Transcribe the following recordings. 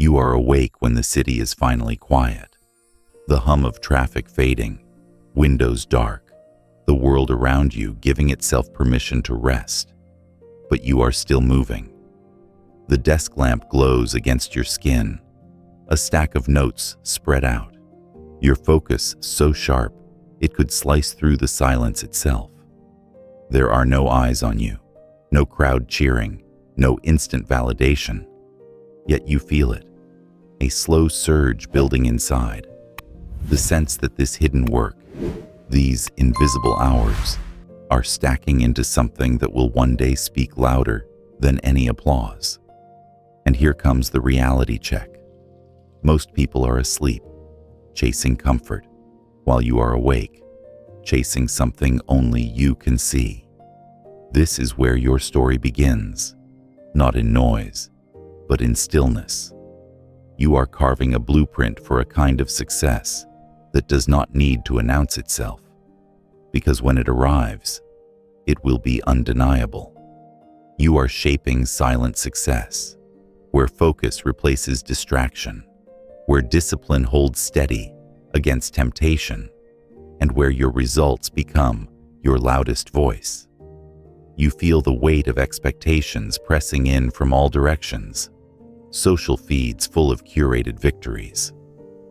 You are awake when the city is finally quiet. The hum of traffic fading, windows dark, the world around you giving itself permission to rest. But you are still moving. The desk lamp glows against your skin, a stack of notes spread out. Your focus so sharp, it could slice through the silence itself. There are no eyes on you, no crowd cheering, no instant validation. Yet you feel it, a slow surge building inside. The sense that this hidden work, these invisible hours, are stacking into something that will one day speak louder than any applause. And here comes the reality check. Most people are asleep, chasing comfort, while you are awake, chasing something only you can see. This is where your story begins, not in noise, but in stillness. You are carving a blueprint for a kind of success that does not need to announce itself, because when it arrives, it will be undeniable. You are shaping silent success, where focus replaces distraction, where discipline holds steady against temptation, and where your results become your loudest voice. You feel the weight of expectations pressing in from all directions, social feeds full of curated victories,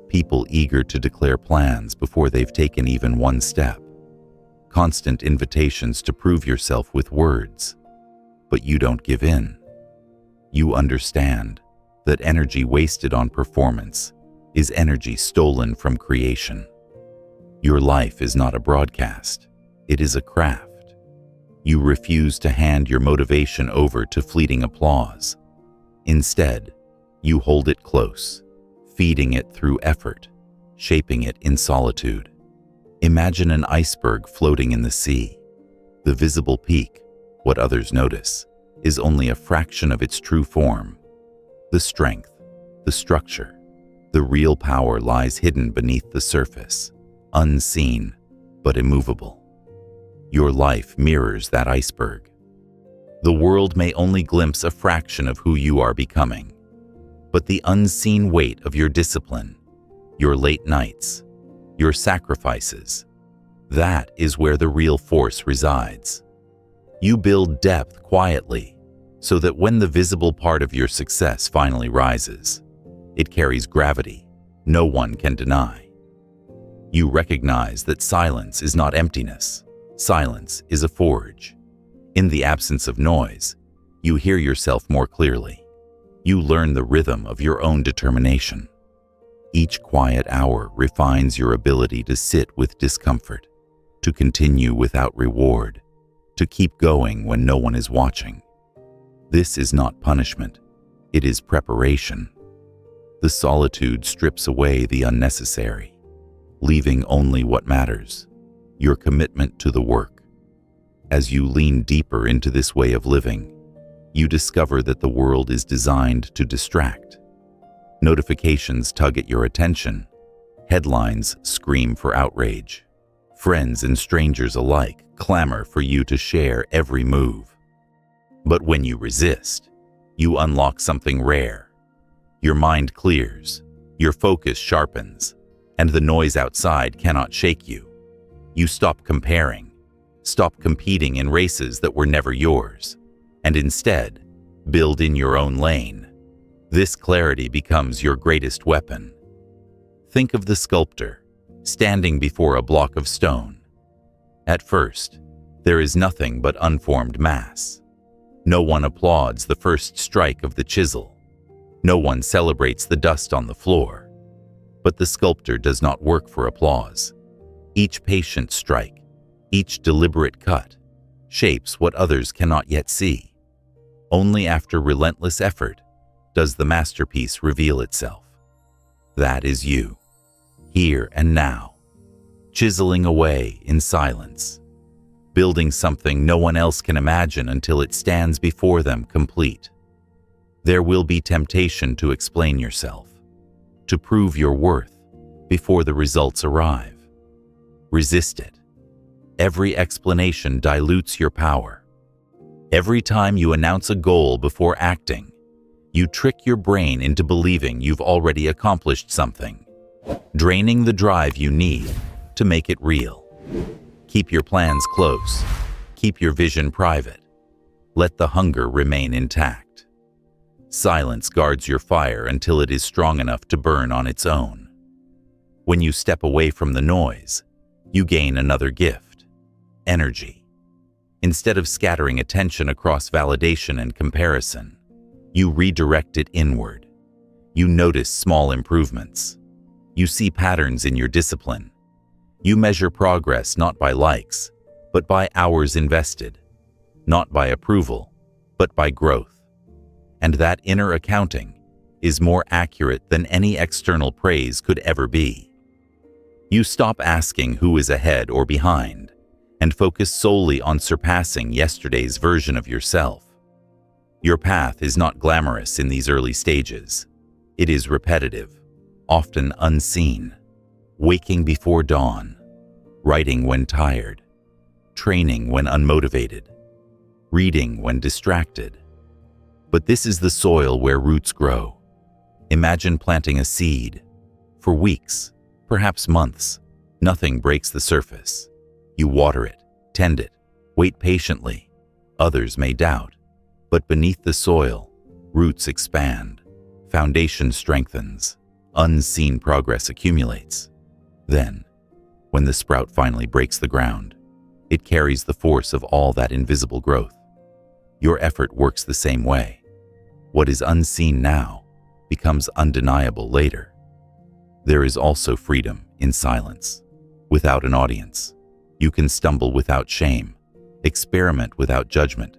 people eager to declare plans before they've taken even one step, constant invitations to prove yourself with words. But you don't give in. You understand that energy wasted on performance is energy stolen from creation. Your life is not a broadcast, it is a craft. You refuse to hand your motivation over to fleeting applause. Instead, you hold it close, feeding it through effort, shaping it in solitude. Imagine an iceberg floating in the sea. The visible peak, what others notice, is only a fraction of its true form. The strength, the structure, the real power lies hidden beneath the surface, unseen but immovable. Your life mirrors that iceberg. The world may only glimpse a fraction of who you are becoming, but the unseen weight of your discipline, your late nights, your sacrifices, that is where the real force resides. You build depth quietly, so that when the visible part of your success finally rises, it carries gravity no one can deny. You recognize that silence is not emptiness. Silence is a forge. In the absence of noise, you hear yourself more clearly. You learn the rhythm of your own determination. Each quiet hour refines your ability to sit with discomfort, to continue without reward, to keep going when no one is watching. This is not punishment, it is preparation. The solitude strips away the unnecessary, leaving only what matters, your commitment to the work. As you lean deeper into this way of living, you discover that the world is designed to distract. Notifications tug at your attention, headlines scream for outrage. Friends and strangers alike clamor for you to share every move. But when you resist, you unlock something rare. Your mind clears, your focus sharpens, and the noise outside cannot shake you. You stop comparing, stop competing in races that were never yours, and instead, build in your own lane. This clarity becomes your greatest weapon. Think of the sculptor, standing before a block of stone. At first, there is nothing but unformed mass. No one applauds the first strike of the chisel. No one celebrates the dust on the floor. But the sculptor does not work for applause. Each patient strike, each deliberate cut, shapes what others cannot yet see. Only after relentless effort does the masterpiece reveal itself. That is you, here and now, chiseling away in silence, building something no one else can imagine until it stands before them complete. There will be temptation to explain yourself, to prove your worth before the results arrive. Resist it. Every explanation dilutes your power. Every time you announce a goal before acting, You trick your brain into believing you've already accomplished something, draining the drive you need to make it real. Keep your plans close. Keep your vision private. Let the hunger remain intact. Silence guards your fire until it is strong enough to burn on its own. When you step away from the noise, you gain another gift: energy. Instead of scattering attention across validation and comparison, you redirect it inward. You notice small improvements. You see patterns in your discipline. You measure progress not by likes, but by hours invested, not by approval, but by growth. And that inner accounting is more accurate than any external praise could ever be. You stop asking who is ahead or behind and focus solely on surpassing yesterday's version of yourself. Your path is not glamorous in these early stages. It is repetitive, often unseen. Waking before dawn, writing when tired, training when unmotivated, reading when distracted. But this is the soil where roots grow. Imagine planting a seed. For weeks, perhaps months, nothing breaks the surface. You water it, tend it, wait patiently. Others may doubt. But beneath the soil, roots expand, foundation strengthens, unseen progress accumulates. Then, when the sprout finally breaks the ground, it carries the force of all that invisible growth. Your effort works the same way. What is unseen now becomes undeniable later. There is also freedom in silence. Without an audience, you can stumble without shame, experiment without judgment,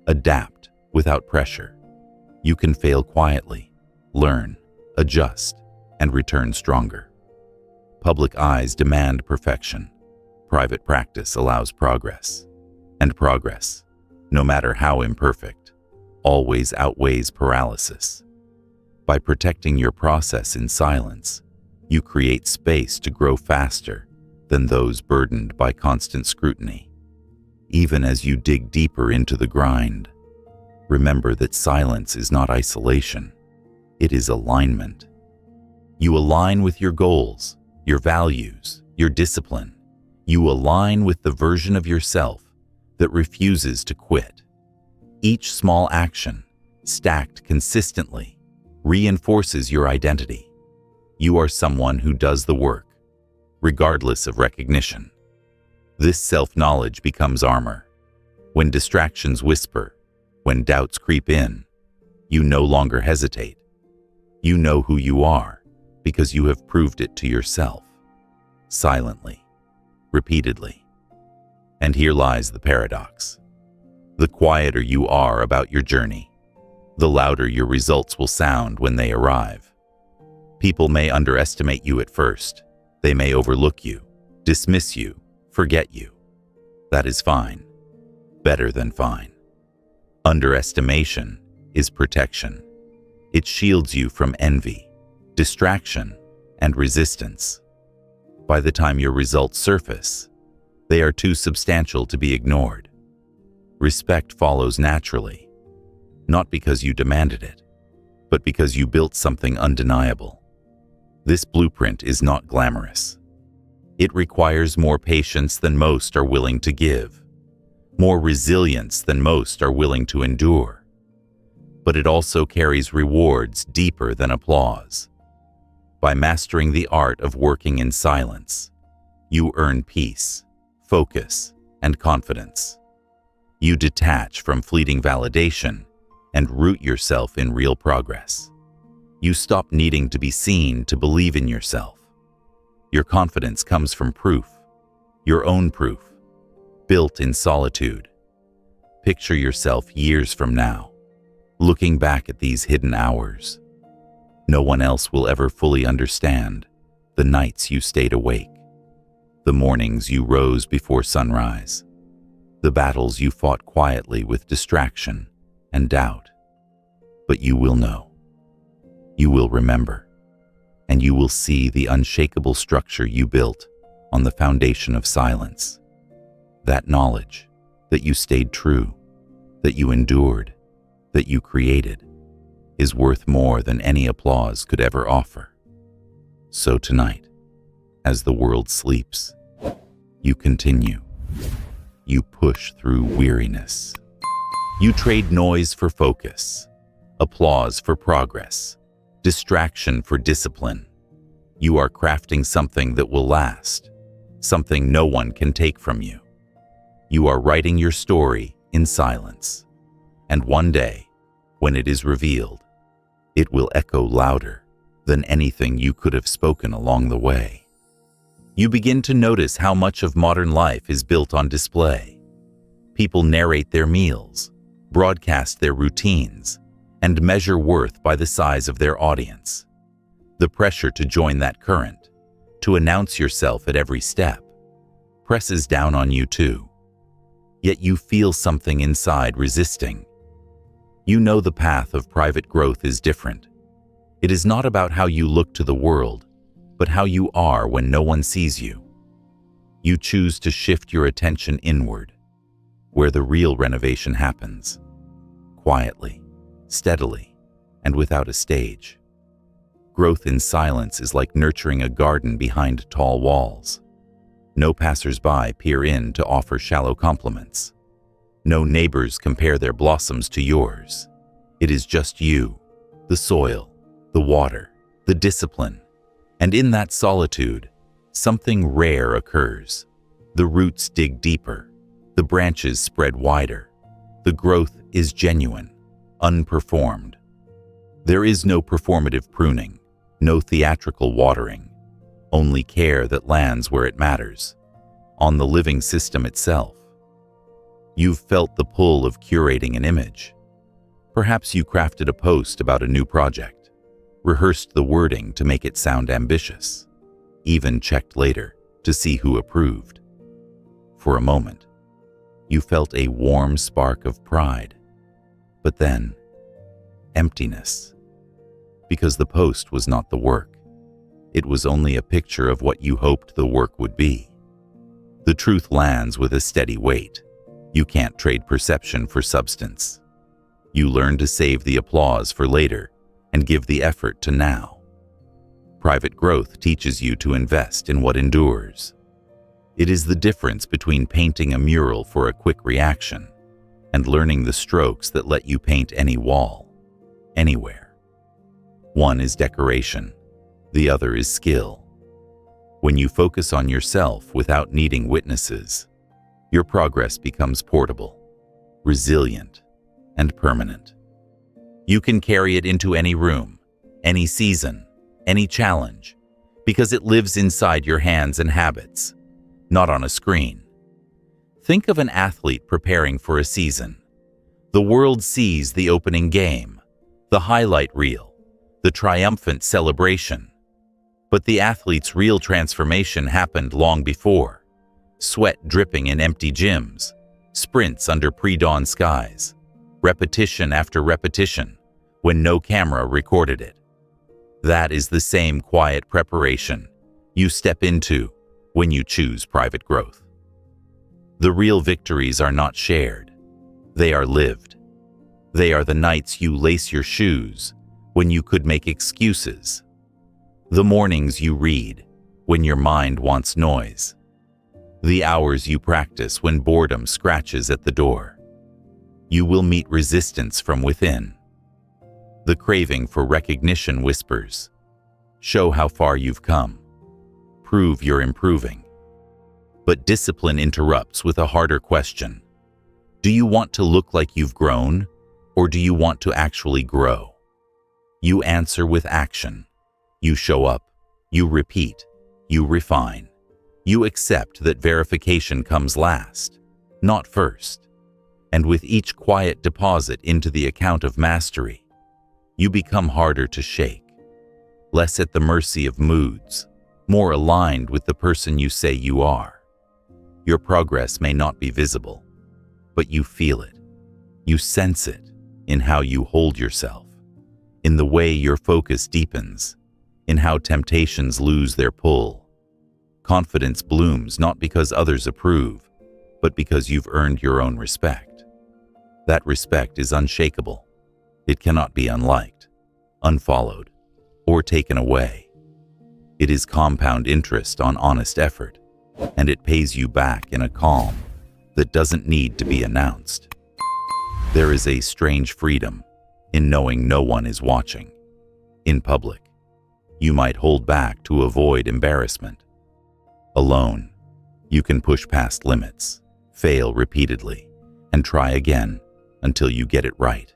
adapt without pressure. You can fail quietly, learn, adjust, and return stronger. Public eyes demand perfection. Private practice allows progress. And progress, no matter how imperfect, always outweighs paralysis. By protecting your process in silence, you create space to grow faster than those burdened by constant scrutiny. Even as you dig deeper into the grind, remember that silence is not isolation. It is alignment. You align with your goals, your values, your discipline. You align with the version of yourself that refuses to quit. Each small action, stacked consistently, reinforces your identity. You are someone who does the work, regardless of recognition. This self-knowledge becomes armor. When distractions whisper, when doubts creep in, you no longer hesitate. You know who you are because you have proved it to yourself, silently, repeatedly. And here lies the paradox. The quieter you are about your journey, the louder your results will sound when they arrive. People may underestimate you at first. They may overlook you, dismiss you, forget you. That is fine. Better than fine. Underestimation is protection. It shields you from envy, distraction, and resistance. By the time your results surface, they are too substantial to be ignored. Respect follows naturally, not because you demanded it, but because you built something undeniable. This blueprint is not glamorous. It requires more patience than most are willing to give, more resilience than most are willing to endure. But it also carries rewards deeper than applause. By mastering the art of working in silence, you earn peace, focus, and confidence. You detach from fleeting validation and root yourself in real progress. You stop needing to be seen to believe in yourself. Your confidence comes from proof, your own proof, built in solitude. Picture yourself years from now, looking back at these hidden hours. No one else will ever fully understand the nights you stayed awake, the mornings you rose before sunrise, the battles you fought quietly with distraction and doubt. But you will know. You will remember. And you will see the unshakable structure you built on the foundation of silence. That knowledge that you stayed true, that you endured, that you created. is worth more than any applause could ever offer. So tonight, as the world sleeps, you continue. You push through weariness. You trade noise for focus, applause for progress, distraction for discipline. You are crafting something that will last, something no one can take from you. You are writing your story in silence. And one day, when it is revealed, it will echo louder than anything you could have spoken along the way. You begin to notice how much of modern life is built on display. People narrate their meals, broadcast their routines, and measure worth by the size of their audience. The pressure to join that current, to announce yourself at every step, presses down on you too. Yet you feel something inside resisting. You know the path of private growth is different. It is not about how you look to the world, but how you are when no one sees you. You choose to shift your attention inward, where the real renovation happens, quietly, steadily, and without a stage. Growth in silence is like nurturing a garden behind tall walls. No passers-by peer in to offer shallow compliments. No neighbors compare their blossoms to yours. It is just you, the soil, the water, the discipline. And in that solitude, something rare occurs. The roots dig deeper. The branches spread wider. The growth is genuine, unperformed. There is no performative pruning, no theatrical watering, only care that lands where it matters, on the living system itself. You've felt the pull of curating an image. Perhaps you crafted a post about a new project, rehearsed the wording to make it sound ambitious, even checked later to see who approved. For a moment, you felt a warm spark of pride, but then emptiness, because the post was not the work. It was only a picture of what you hoped the work would be. The truth lands with a steady weight. You can't trade perception for substance. You learn to save the applause for later and give the effort to now. Private growth teaches you to invest in what endures. It is the difference between painting a mural for a quick reaction and learning the strokes that let you paint any wall, anywhere. One is decoration, the other is skill. When you focus on yourself without needing witnesses, your progress becomes portable, resilient, and permanent. You can carry it into any room, any season, any challenge, because it lives inside your hands and habits, not on a screen. Think of an athlete preparing for a season. The world sees the opening game, the highlight reel, the triumphant celebration. But the athlete's real transformation happened long before. Sweat dripping in empty gyms, sprints under pre-dawn skies, repetition after repetition, when no camera recorded it. That is the same quiet preparation you step into when you choose private growth. The real victories are not shared. They are lived. They are the nights you lace your shoes when you could make excuses. The mornings you read when your mind wants noise. The hours you practice when boredom scratches at the door. You will meet resistance from within. The craving for recognition whispers, "Show how far you've come. Prove you're improving." But discipline interrupts with a harder question. Do you want to look like you've grown, or do you want to actually grow? You answer with action. You show up. You repeat. You refine. You accept that verification comes last, not first. And with each quiet deposit into the account of mastery, you become harder to shake, less at the mercy of moods, more aligned with the person you say you are. Your progress may not be visible, but you feel it. You sense it in how you hold yourself, in the way your focus deepens, in how temptations lose their pull. Confidence blooms not because others approve, but because you've earned your own respect. That respect is unshakable. It cannot be unliked. unfollowed, or taken away. It is compound interest on honest effort, and it pays you back in a calm that doesn't need to be announced. There is a strange freedom in knowing no one is watching. In public, you might hold back to avoid embarrassment. Alone, you can push past limits, fail repeatedly, and try again until you get it right.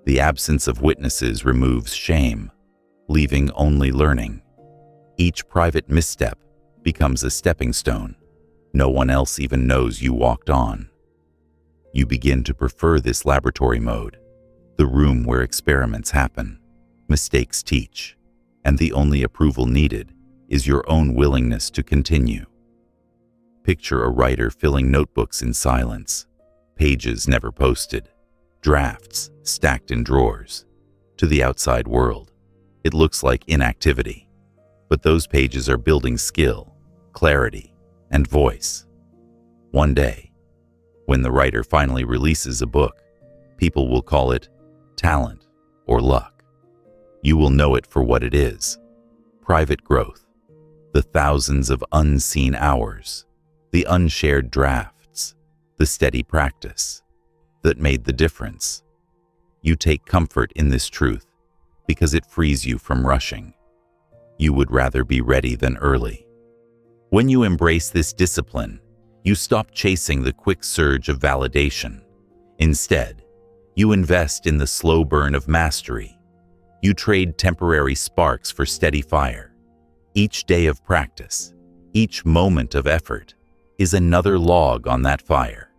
The absence of witnesses removes shame, leaving only learning. Each private misstep becomes a stepping stone. No one else even knows you walked on. You begin to prefer this laboratory mode, the room where experiments happen, mistakes teach, and the only approval needed is your own willingness to continue. Picture a writer filling notebooks in silence, pages never posted, drafts stacked in drawers. To the outside world, it looks like inactivity, but those pages are building skill, clarity, and voice. One day, when the writer finally releases a book, people will call it talent or luck. You will know it for what it is: private growth, the thousands of unseen hours, the unshared drafts, the steady practice that made the difference. You take comfort in this truth because it frees you from rushing. You would rather be ready than early. When you embrace this discipline, you stop chasing the quick surge of validation. Instead, you invest in the slow burn of mastery. You trade temporary sparks for steady fire. Each day of practice, each moment of effort, is another log on that fire,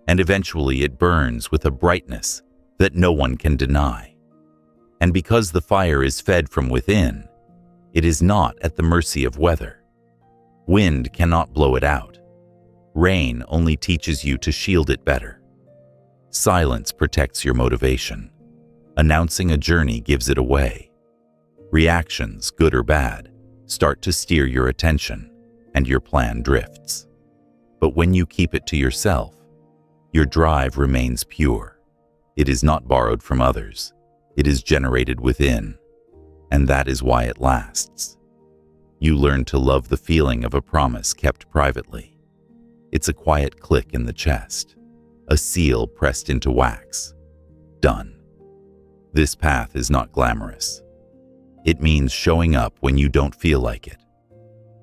and eventually it burns with a brightness that no one can deny. And because the fire is fed from within, it is not at the mercy of weather. Wind cannot blow it out. Rain only teaches you to shield it better. Silence protects your motivation. Announcing a journey gives it away. Reactions, good or bad, start to steer your attention, and your plan drifts. But when you keep it to yourself, your drive remains pure. It is not borrowed from others. It is generated within, and that is why it lasts. You learn to love the feeling of a promise kept privately. It's a quiet click in the chest, a seal pressed into wax. Done. This path is not glamorous. It means showing up when you don't feel like it,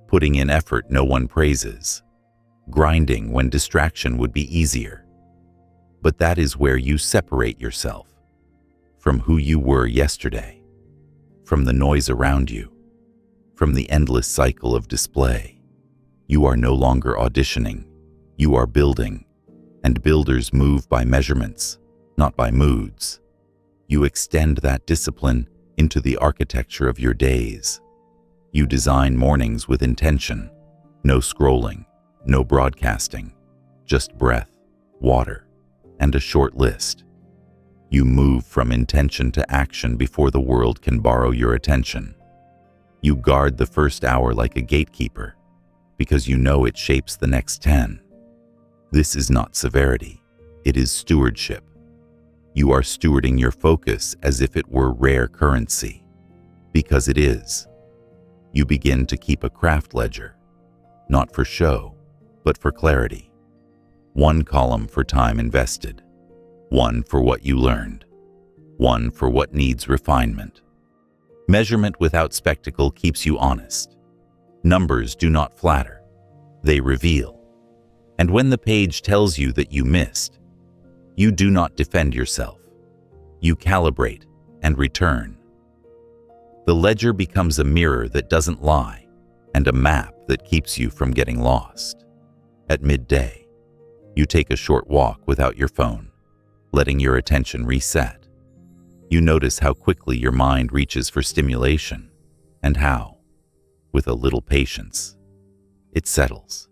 putting in effort no one praises, grinding when distraction would be easier. But that is where you separate yourself from who you were yesterday, from the noise around you, from the endless cycle of display. You are no longer auditioning, you are building, and builders move by measurements, not by moods. You extend that discipline into the architecture of your days. You design mornings with intention, no scrolling, no broadcasting, just breath, water, and a short list. You move from intention to action before the world can borrow your attention. You guard the first hour like a gatekeeper, because you know it shapes the next 10. This is not severity, it is stewardship. You are stewarding your focus as if it were rare currency, because it is. You begin to keep a craft ledger, not for show, but for clarity. One column for time invested, one for what you learned, one for what needs refinement. Measurement without spectacle keeps you honest. Numbers do not flatter, they reveal. And when the page tells you that you missed, you do not defend yourself. You calibrate and return. The ledger becomes a mirror that doesn't lie, and a map that keeps you from getting lost. At midday, you take a short walk without your phone, letting your attention reset. You notice how quickly your mind reaches for stimulation, and how, with a little patience, it settles.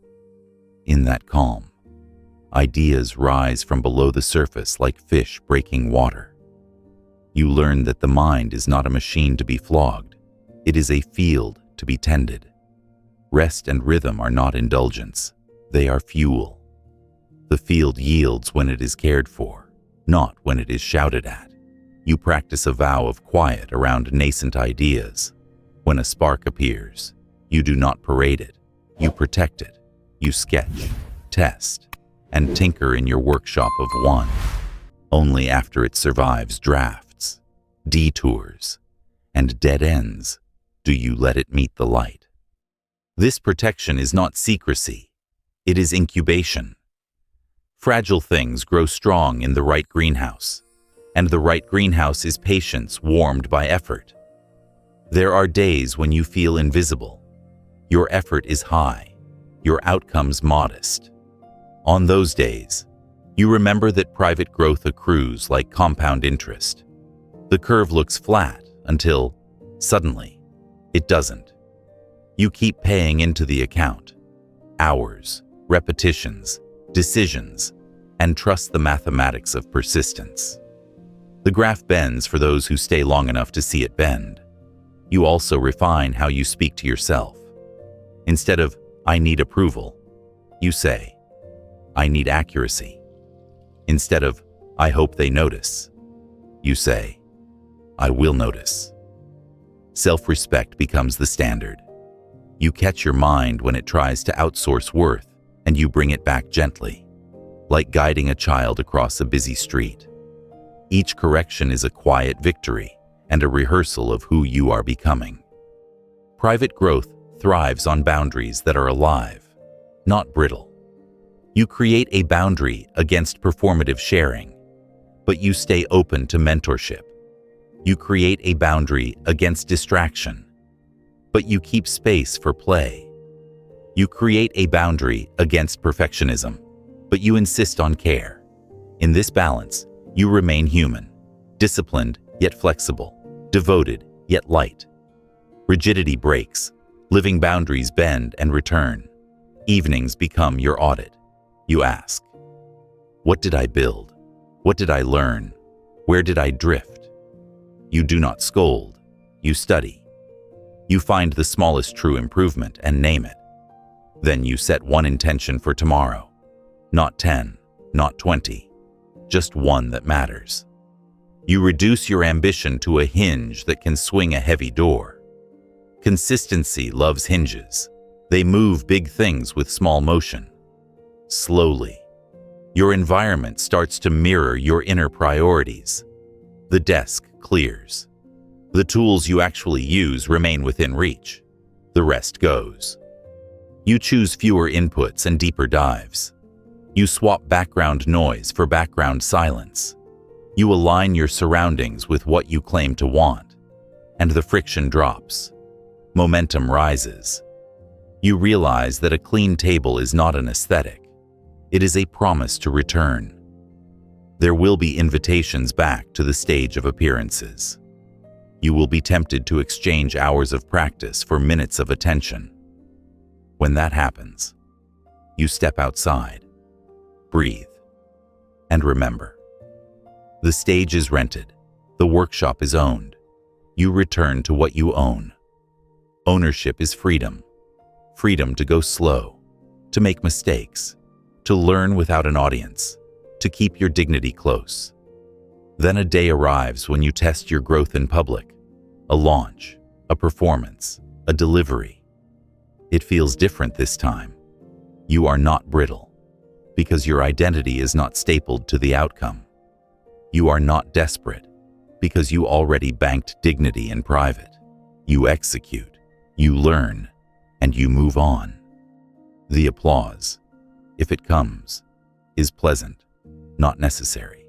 In that calm, ideas rise from below the surface like fish breaking water. You learn that the mind is not a machine to be flogged, it is a field to be tended. Rest and rhythm are not indulgence, they are fuel. The field yields when it is cared for, not when it is shouted at. You practice a vow of quiet around nascent ideas. When a spark appears, you do not parade it. You protect it. You sketch, test, and tinker in your workshop of one. Only after it survives drafts, detours, and dead ends do you let it meet the light. This protection is not secrecy. It is incubation. Fragile things grow strong in the right greenhouse, and the right greenhouse is patience warmed by effort. There are days when you feel invisible. Your effort is high, your outcomes modest. On those days, you remember that private growth accrues like compound interest. The curve looks flat until, suddenly, it doesn't. You keep paying into the account. Hours, repetitions, decisions, and trust the mathematics of persistence. The graph bends for those who stay long enough to see it bend. You also refine how you speak to yourself. Instead of, "I need approval," you say, "I need accuracy." Instead of, "I hope they notice," you say, "I will notice." Self-respect becomes the standard. You catch your mind when it tries to outsource worth, and you bring it back gently, like guiding a child across a busy street. Each correction is a quiet victory and a rehearsal of who you are becoming. Private growth thrives on boundaries that are alive, not brittle. You create a boundary against performative sharing, but you stay open to mentorship. You create a boundary against distraction, but you keep space for play. You create a boundary against perfectionism, but you insist on care. In this balance, you remain human, disciplined yet flexible, devoted yet light. Rigidity breaks, living boundaries bend and return. Evenings become your audit. You ask, "What did I build? What did I learn? Where did I drift?" You do not scold, you study. You find the smallest true improvement and name it. Then you set one intention for tomorrow. Not 10, not 20, just one that matters. You reduce your ambition to a hinge that can swing a heavy door. Consistency loves hinges. They move big things with small motion. Slowly, your environment starts to mirror your inner priorities. The desk clears. The tools you actually use remain within reach. The rest goes. You choose fewer inputs and deeper dives. You swap background noise for background silence. You align your surroundings with what you claim to want, and the friction drops. Momentum rises. You realize that a clean table is not an aesthetic. It is a promise to return. There will be invitations back to the stage of appearances. You will be tempted to exchange hours of practice for minutes of attention. When that happens, you step outside, breathe, and remember. The stage is rented, the workshop is owned. You return to what you own. Ownership is freedom. Freedom to go slow, to make mistakes, to learn without an audience, to keep your dignity close. Then a day arrives when you test your growth in public. A launch, a performance, a delivery. It feels different this time. You are not brittle, because your identity is not stapled to the outcome. You are not desperate, because you already banked dignity in private. You execute, you learn, and you move on. The applause, if it comes, is pleasant, not necessary.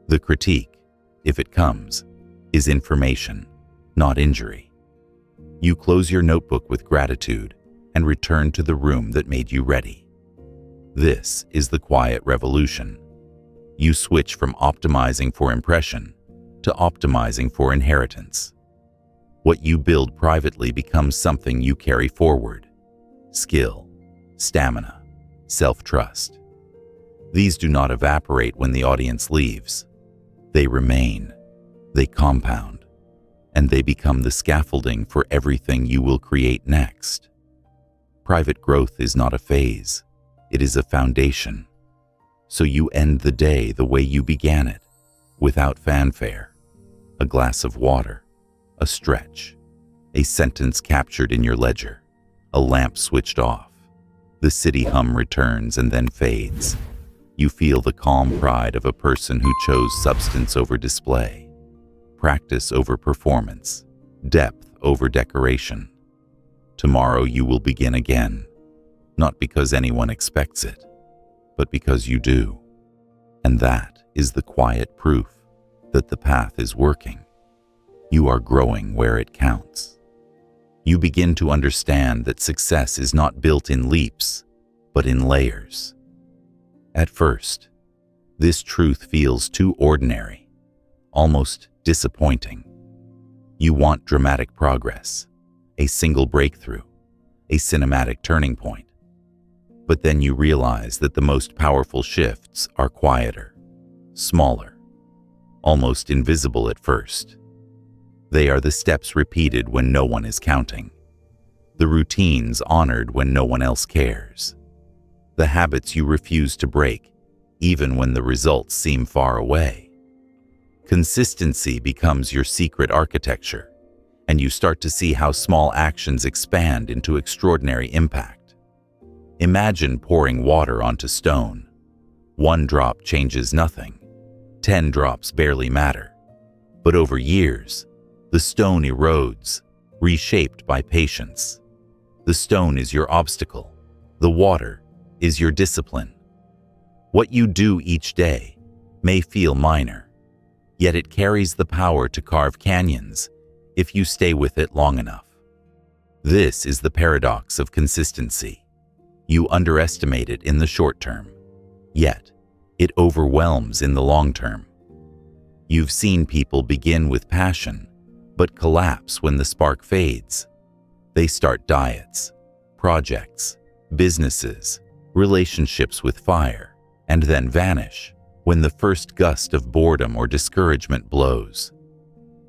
The critique, if it comes, is information, not injury. You close your notebook with gratitude and return to the room that made you ready. This is the quiet revolution. You switch from optimizing for impression to optimizing for inheritance. What you build privately becomes something you carry forward. Skill, stamina, self-trust. These do not evaporate when the audience leaves. They remain, they compound, and they become the scaffolding for everything you will create next. Private growth is not a phase, it is a foundation. So you end the day the way you began it, without fanfare, A glass of water, a stretch, a sentence captured in your ledger, a lamp switched off. The city hum returns and then fades. You feel the calm pride of a person who chose substance over display, practice over performance, depth over decoration. Tomorrow you will begin again, not because anyone expects it, but because you do. And that is the quiet proof that the path is working. You are growing where it counts. You begin to understand that success is not built in leaps, but in layers. At first, this truth feels too ordinary, almost disappointing. You want dramatic progress, a single breakthrough, a cinematic turning point. But then you realize that the most powerful shifts are quieter, smaller, almost invisible at first. They are the steps repeated when no one is counting, the routines honored when no one else cares, the habits you refuse to break, even when the results seem far away. Consistency becomes your secret architecture, and you start to see how small actions expand into extraordinary impact. Imagine pouring water onto stone. 1 drop changes nothing. 10 drops barely matter. But over years, the stone erodes, reshaped by patience. The stone is your obstacle. The water is your discipline. What you do each day may feel minor, yet it carries the power to carve canyons if you stay with it long enough. This is the paradox of consistency. You underestimate it in the short term, yet it overwhelms in the long term. You've seen people begin with passion, but collapse when the spark fades. They start diets, projects, businesses, relationships with fire, and then vanish when the first gust of boredom or discouragement blows.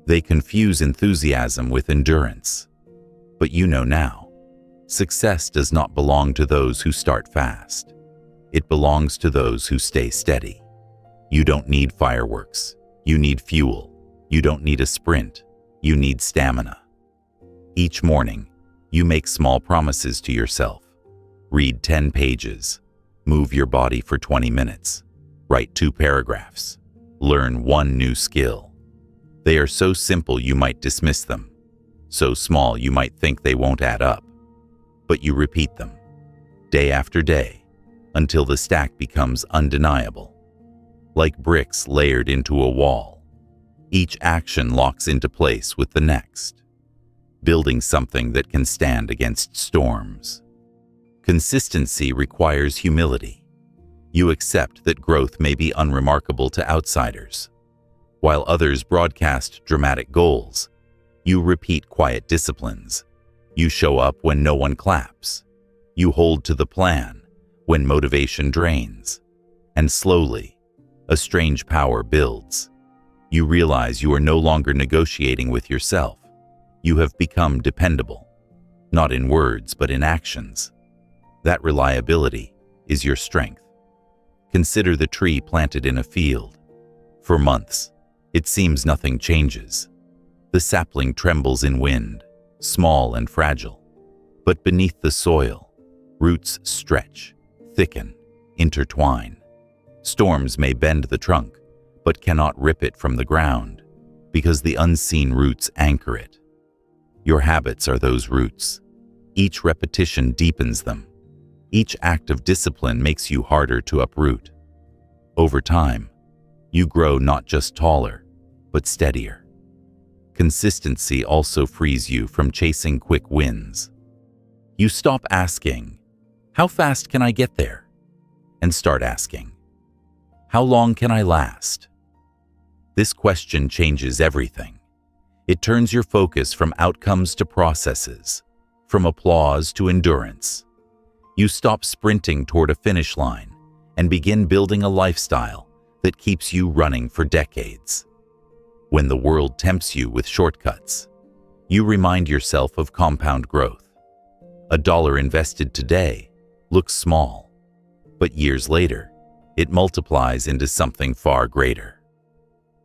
They confuse enthusiasm with endurance. But you know now, success does not belong to those who start fast. It belongs to those who stay steady. You don't need fireworks. You need fuel. You don't need a sprint. You need stamina. Each morning, you make small promises to yourself. Read 10 pages. Move your body for 20 minutes. Write 2 paragraphs. Learn 1 new skill. They are so simple you might dismiss them. So small you might think they won't add up. But you repeat them, day after day, until the stack becomes undeniable. Like bricks layered into a wall, each action locks into place with the next, building something that can stand against storms. Consistency requires humility. You accept that growth may be unremarkable to outsiders. While others broadcast dramatic goals, you repeat quiet disciplines. You show up when no one claps. You hold to the plan when motivation drains. And slowly, a strange power builds. You realize you are no longer negotiating with yourself. You have become dependable, not in words but in actions. That reliability is your strength. Consider the tree planted in a field. For months, it seems nothing changes. The sapling trembles in wind, small and fragile. But beneath the soil, roots stretch, thicken, intertwine. Storms may bend the trunk, but cannot rip it from the ground, because the unseen roots anchor it. Your habits are those roots. Each repetition deepens them. Each act of discipline makes you harder to uproot. Over time, you grow not just taller, but steadier. Consistency also frees you from chasing quick wins. You stop asking, "How fast can I get there?" and start asking, "How long can I last?" This question changes everything. It turns your focus from outcomes to processes, from applause to endurance. You stop sprinting toward a finish line and begin building a lifestyle that keeps you running for decades. When the world tempts you with shortcuts, you remind yourself of compound growth. $1 invested today looks small, but years later, it multiplies into something far greater.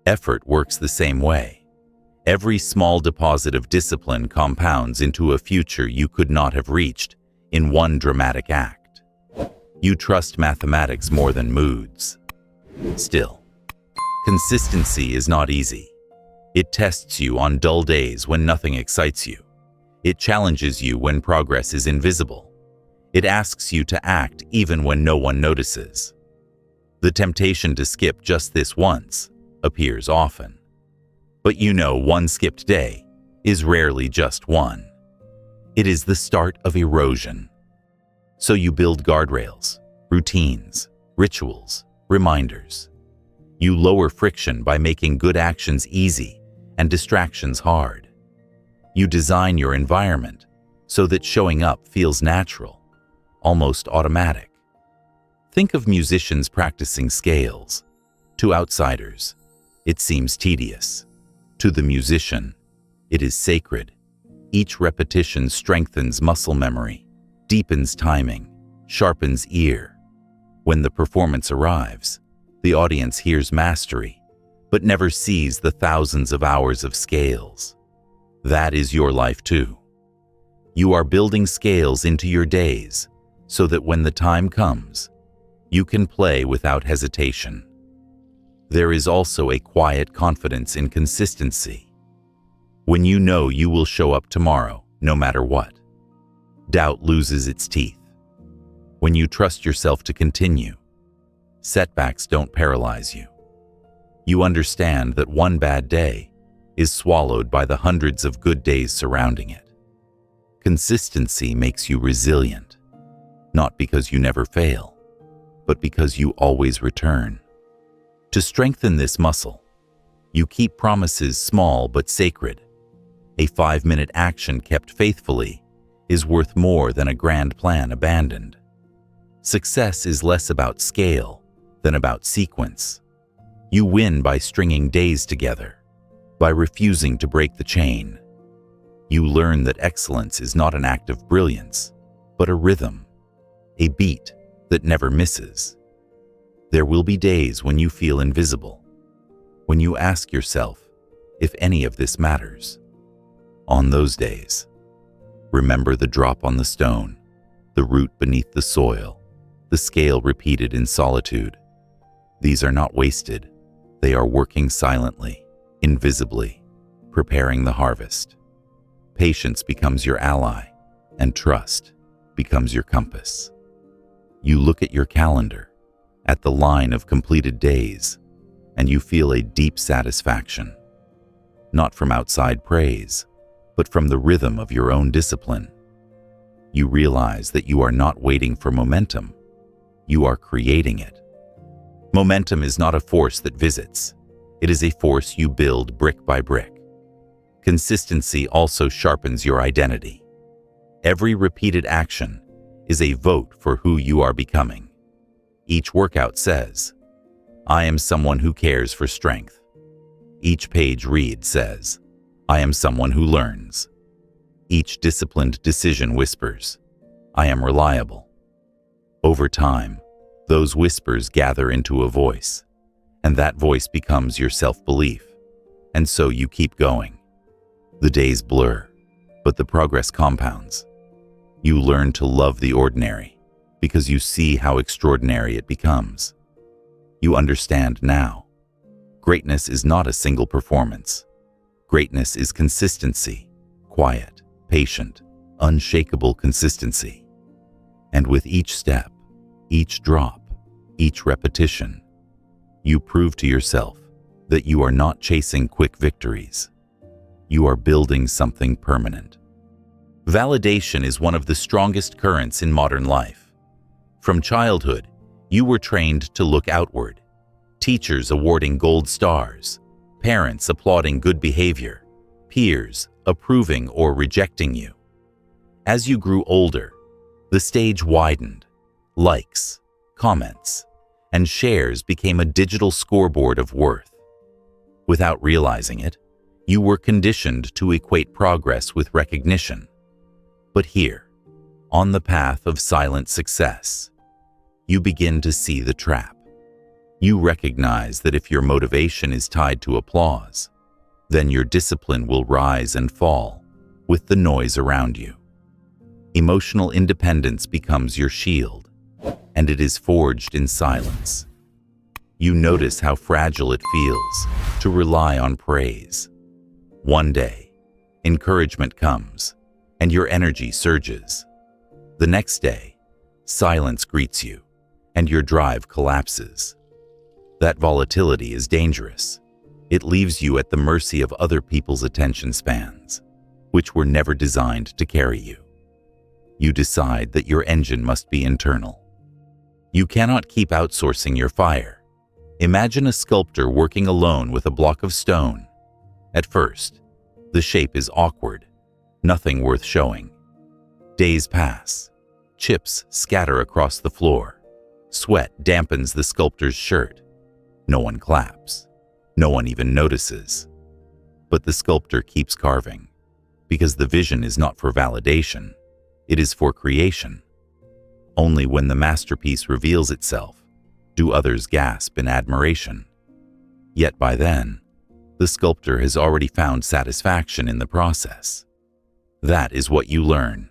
Effort works the same way. Every small deposit of discipline compounds into a future you could not have reached in one dramatic act. You trust mathematics more than moods. Still, consistency is not easy. It tests you on dull days when nothing excites you. It challenges you when progress is invisible. It asks you to act even when no one notices. The temptation to skip just this once appears often. But you know one skipped day is rarely just one. It is the start of erosion. So you build guardrails, routines, rituals, reminders. You lower friction by making good actions easy and distractions hard. You design your environment so that showing up feels natural, almost automatic. Think of musicians practicing scales. To outsiders, it seems tedious. To the musician, it is sacred. Each repetition strengthens muscle memory, deepens timing, sharpens ear. When the performance arrives, the audience hears mastery, but never sees the thousands of hours of scales. That is your life too. You are building scales into your days so that when the time comes, you can play without hesitation. There is also a quiet confidence in consistency. When you know you will show up tomorrow, no matter what, doubt loses its teeth. When you trust yourself to continue, setbacks don't paralyze you. You understand that one bad day is swallowed by the hundreds of good days surrounding it. Consistency makes you resilient, not because you never fail, but because you always return. To strengthen this muscle, you keep promises small but sacred. A 5-minute action kept faithfully is worth more than a grand plan abandoned. Success is less about scale than about sequence. You win by stringing days together, by refusing to break the chain. You learn that excellence is not an act of brilliance, but a rhythm, a beat that never misses. There will be days when you feel invisible, when you ask yourself if any of this matters. On those days, remember the drop on the stone, the root beneath the soil, the scale repeated in solitude. These are not wasted. They are working silently, invisibly, preparing the harvest. Patience becomes your ally, and trust becomes your compass. You look at your calendar, at the line of completed days, and you feel a deep satisfaction, not from outside praise, but from the rhythm of your own discipline. You realize that you are not waiting for momentum, you are creating it. Momentum is not a force that visits, it is a force you build brick by brick. Consistency also sharpens your identity. Every repeated action is a vote for who you are becoming. Each workout says, I am someone who cares for strength. Each page read says, I am someone who learns. Each disciplined decision whispers, I am reliable. Over time, those whispers gather into a voice, and that voice becomes your self-belief, and so you keep going. The days blur, but the progress compounds. You learn to love the ordinary, because you see how extraordinary it becomes. You understand now. Greatness is not a single performance. Greatness is consistency, quiet, patient, unshakable consistency. And with each step, each drop, each repetition, you prove to yourself that you are not chasing quick victories. You are building something permanent. Validation is one of the strongest currents in modern life. From childhood, you were trained to look outward. Teachers awarding gold stars, parents applauding good behavior, peers approving or rejecting you. As you grew older, the stage widened. Likes, comments, and shares became a digital scoreboard of worth. Without realizing it, you were conditioned to equate progress with recognition. But here, on the path of silent success, you begin to see the trap. You recognize that if your motivation is tied to applause, Then your discipline will rise and fall with the noise around you. Emotional independence becomes your shield, and it is forged in silence. You notice how fragile it feels to rely on praise. One day, encouragement comes, and your energy surges. The next day, silence greets you, and your drive collapses. That volatility is dangerous. It leaves you at the mercy of other people's attention spans, which were never designed to carry you. You decide that your engine must be internal. You cannot keep outsourcing your fire. Imagine a sculptor working alone with a block of stone. At first, the shape is awkward, nothing worth showing. Days pass. Chips scatter across the floor. Sweat dampens the sculptor's shirt. No one claps. No one even notices. But the sculptor keeps carving, because the vision is not for validation, it is for creation. Only when the masterpiece reveals itself do others gasp in admiration. Yet by then, the sculptor has already found satisfaction in the process. That is what you learn.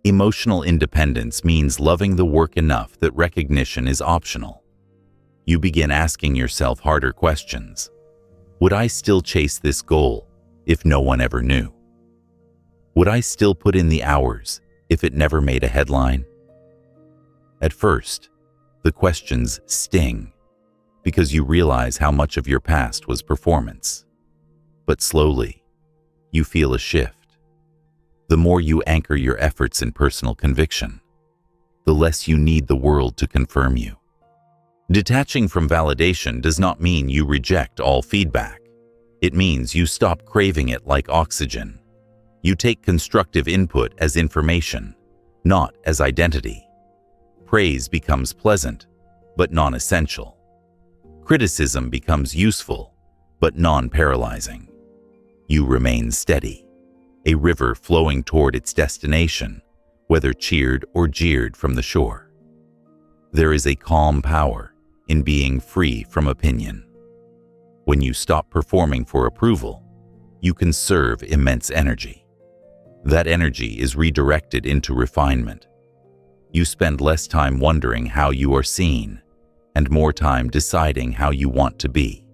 Emotional independence means loving the work enough that recognition is optional. You begin asking yourself harder questions. Would I still chase this goal if no one ever knew? Would I still put in the hours if it never made a headline? At first, the questions sting because you realize how much of your past was performance. But slowly, you feel a shift. The more you anchor your efforts in personal conviction, the less you need the world to confirm you. Detaching from validation does not mean you reject all feedback. It means you stop craving it like oxygen. You take constructive input as information, not as identity. Praise becomes pleasant, but non-essential. Criticism becomes useful, but non-paralyzing. You remain steady, a river flowing toward its destination, whether cheered or jeered from the shore. There is a calm power in being free from opinion. When you stop performing for approval, you conserve immense energy. That energy is redirected into refinement. You spend less time wondering how you are seen and more time deciding how you want to be.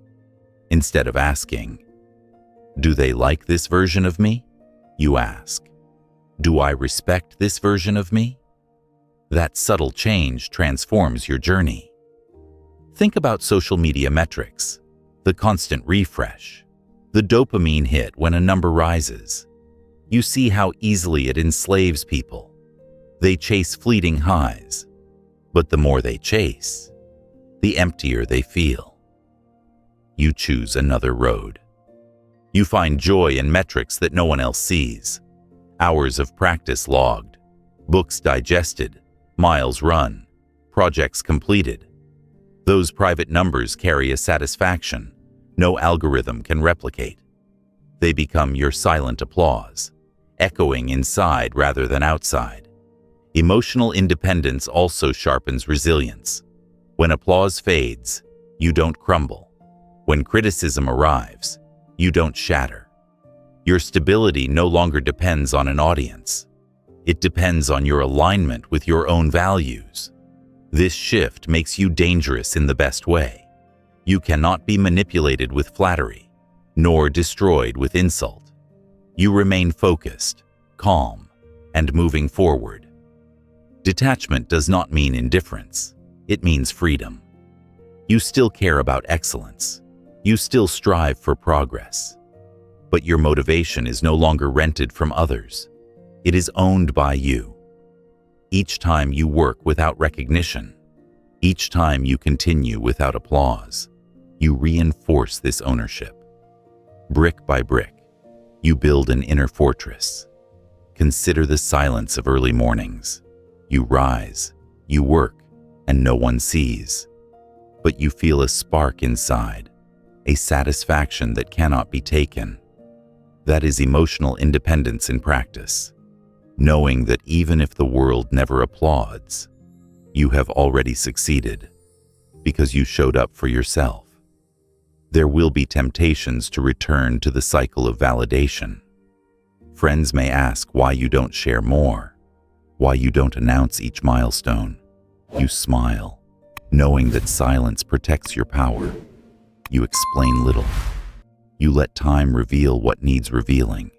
Instead of asking, "Do they like this version of me?" you ask, "Do I respect this version of me?" That subtle change transforms your journey. Think about social media metrics, the constant refresh, the dopamine hit when a number rises. You see how easily it enslaves people. They chase fleeting highs, but the more they chase, the emptier they feel. You choose another road. You find joy in metrics that no one else sees. Hours of practice logged, books digested, miles run, projects completed. Those private numbers carry a satisfaction no algorithm can replicate. They become your silent applause, echoing inside rather than outside. Emotional independence also sharpens resilience. When applause fades, you don't crumble. When criticism arrives, you don't shatter. Your stability no longer depends on an audience. It depends on your alignment with your own values. This shift makes you dangerous in the best way. You cannot be manipulated with flattery, nor destroyed with insult. You remain focused, calm, and moving forward. Detachment does not mean indifference. It means freedom. You still care about excellence. You still strive for progress. But your motivation is no longer rented from others. It is owned by you. Each time you work without recognition, each time you continue without applause, you reinforce this ownership. Brick by brick, you build an inner fortress. Consider the silence of early mornings. You rise, you work, and no one sees. But you feel a spark inside, a satisfaction that cannot be taken. That is emotional independence in practice. Knowing that even if the world never applauds, you have already succeeded because you showed up for yourself. There will be temptations to return to the cycle of validation. Friends may ask why you don't share more, why you don't announce each milestone. You smile, knowing that silence protects your power. You explain little. You let time reveal what needs revealing.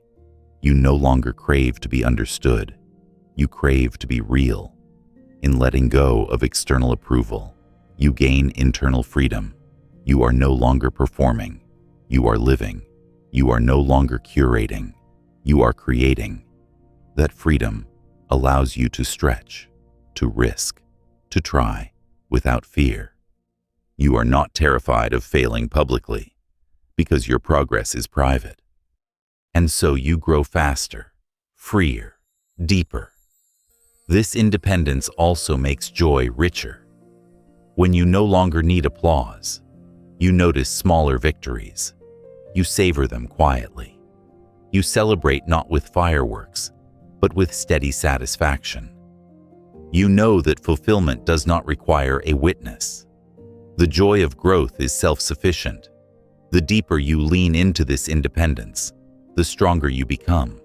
You no longer crave to be understood. You crave to be real. In letting go of external approval, you gain internal freedom. You are no longer performing. You are living. You are no longer curating. You are creating. That freedom allows you to stretch, to risk, to try without fear. You are not terrified of failing publicly because your progress is private. And so you grow faster, freer, deeper. This independence also makes joy richer. When you no longer need applause, you notice smaller victories. You savor them quietly. You celebrate not with fireworks, but with steady satisfaction. You know that fulfillment does not require a witness. The joy of growth is self-sufficient. The deeper you lean into this independence, the stronger you become.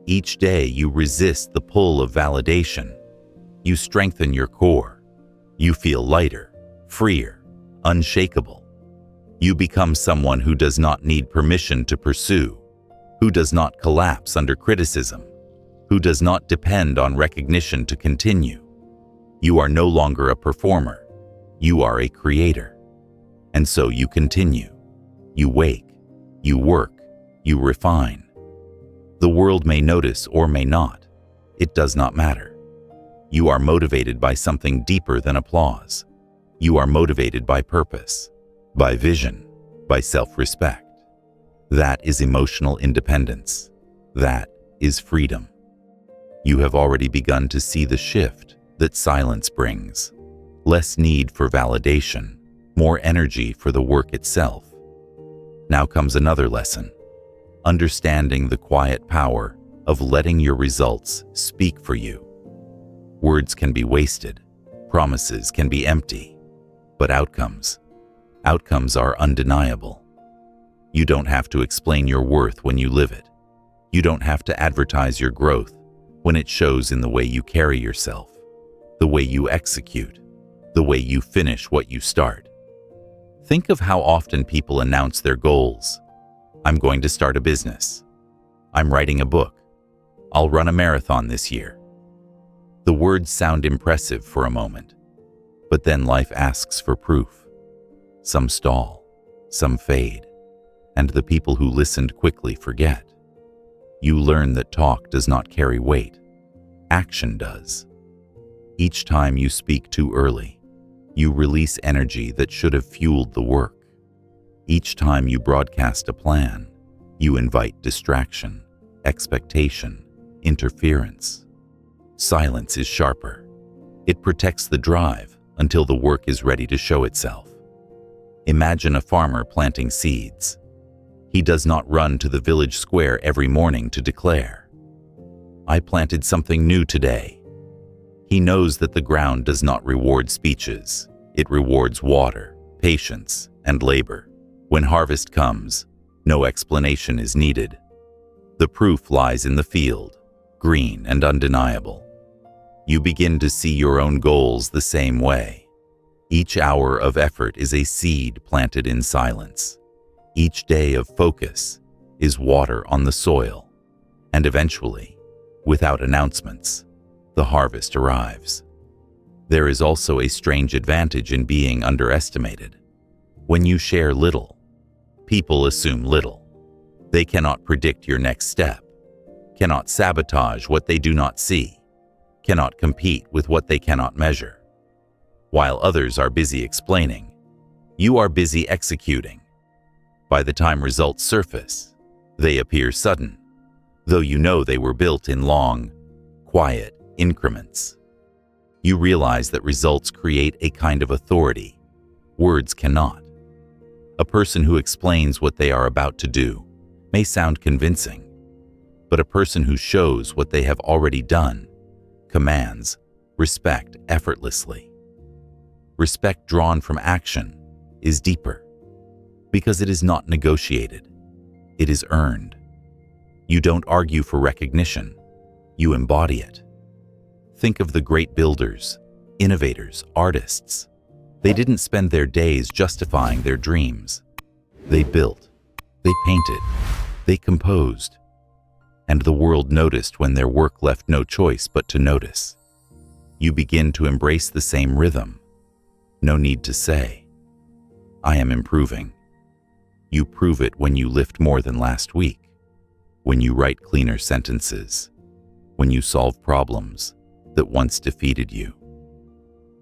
Each day you resist the pull of validation. You strengthen your core. You feel lighter, freer, unshakable. You become someone who does not need permission to pursue, who does not collapse under criticism, who does not depend on recognition to continue. You are no longer a performer. You are a creator. And so you continue. You wake. You work. You refine. The world may notice or may not. It does not matter. You are motivated by something deeper than applause. You are motivated by purpose, by vision, by self-respect. That is emotional independence. That is freedom. You have already begun to see the shift that silence brings. Less need for validation, more energy for the work itself. Now comes another lesson. Understanding the quiet power of letting your results speak for you. Words can be wasted, promises can be empty, but outcomes are undeniable. You don't have to explain your worth when you live it. You don't have to advertise your growth when it shows in the way you carry yourself, the way you execute, the way you finish what you start. Think of how often people announce their goals. I'm going to start a business. I'm writing a book. I'll run a marathon this year. The words sound impressive for a moment, but then life asks for proof. Some stall, some fade, and the people who listened quickly forget. You learn that talk does not carry weight. Action does. Each time you speak too early, you release energy that should have fueled the work. Each time you broadcast a plan, you invite distraction, expectation, interference. Silence is sharper. It protects the drive until the work is ready to show itself. Imagine a farmer planting seeds. He does not run to the village square every morning to declare, "I planted something new today." He knows that the ground does not reward speeches. It rewards water, patience, and labor. When harvest comes, no explanation is needed. The proof lies in the field, green and undeniable. You begin to see your own goals the same way. Each hour of effort is a seed planted in silence. Each day of focus is water on the soil. And eventually, without announcements, the harvest arrives. There is also a strange advantage in being underestimated. When you share little, people assume little. They cannot predict your next step, cannot sabotage what they do not see, cannot compete with what they cannot measure. While others are busy explaining, you are busy executing. By the time results surface, they appear sudden, though you know they were built in long, quiet increments. You realize that results create a kind of authority words cannot. A person who explains what they are about to do may sound convincing, but a person who shows what they have already done commands respect effortlessly. Respect drawn from action is deeper. Because it is not negotiated. It is earned. You don't argue for recognition. You embody it. Think of the great builders, innovators, artists. They didn't spend their days justifying their dreams. They built. They painted. They composed. And the world noticed when their work left no choice but to notice. You begin to embrace the same rhythm. No need to say, I am improving. You prove it when you lift more than last week, when you write cleaner sentences, when you solve problems that once defeated you.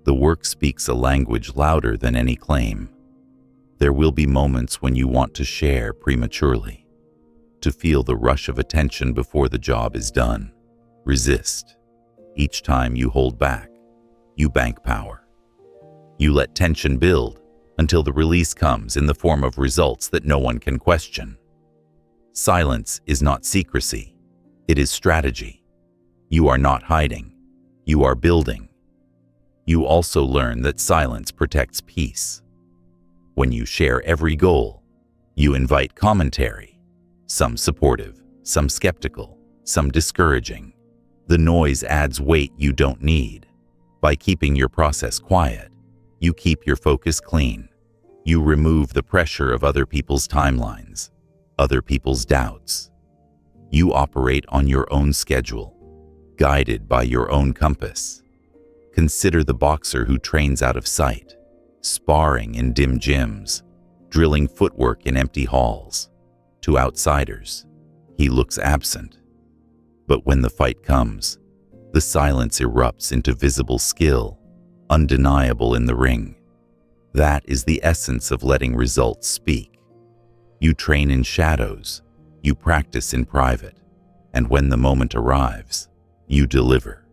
The work speaks a language louder than any claim. There will be moments when you want to share prematurely, to feel the rush of attention before the job is done. Resist. Each time you hold back, you bank power. You let tension build until the release comes in the form of results that no one can question. Silence is not secrecy. It is strategy. You are not hiding. You are building. You also learn that silence protects peace. When you share every goal, you invite commentary, some supportive, some skeptical, some discouraging. The noise adds weight you don't need. By keeping your process quiet, you keep your focus clean. You remove the pressure of other people's timelines, other people's doubts. You operate on your own schedule, guided by your own compass. Consider the boxer who trains out of sight, sparring in dim gyms, drilling footwork in empty halls. To outsiders, he looks absent. But when the fight comes, the silence erupts into visible skill, undeniable in the ring. That is the essence of letting results speak. You train in shadows, you practice in private, and when the moment arrives, you deliver.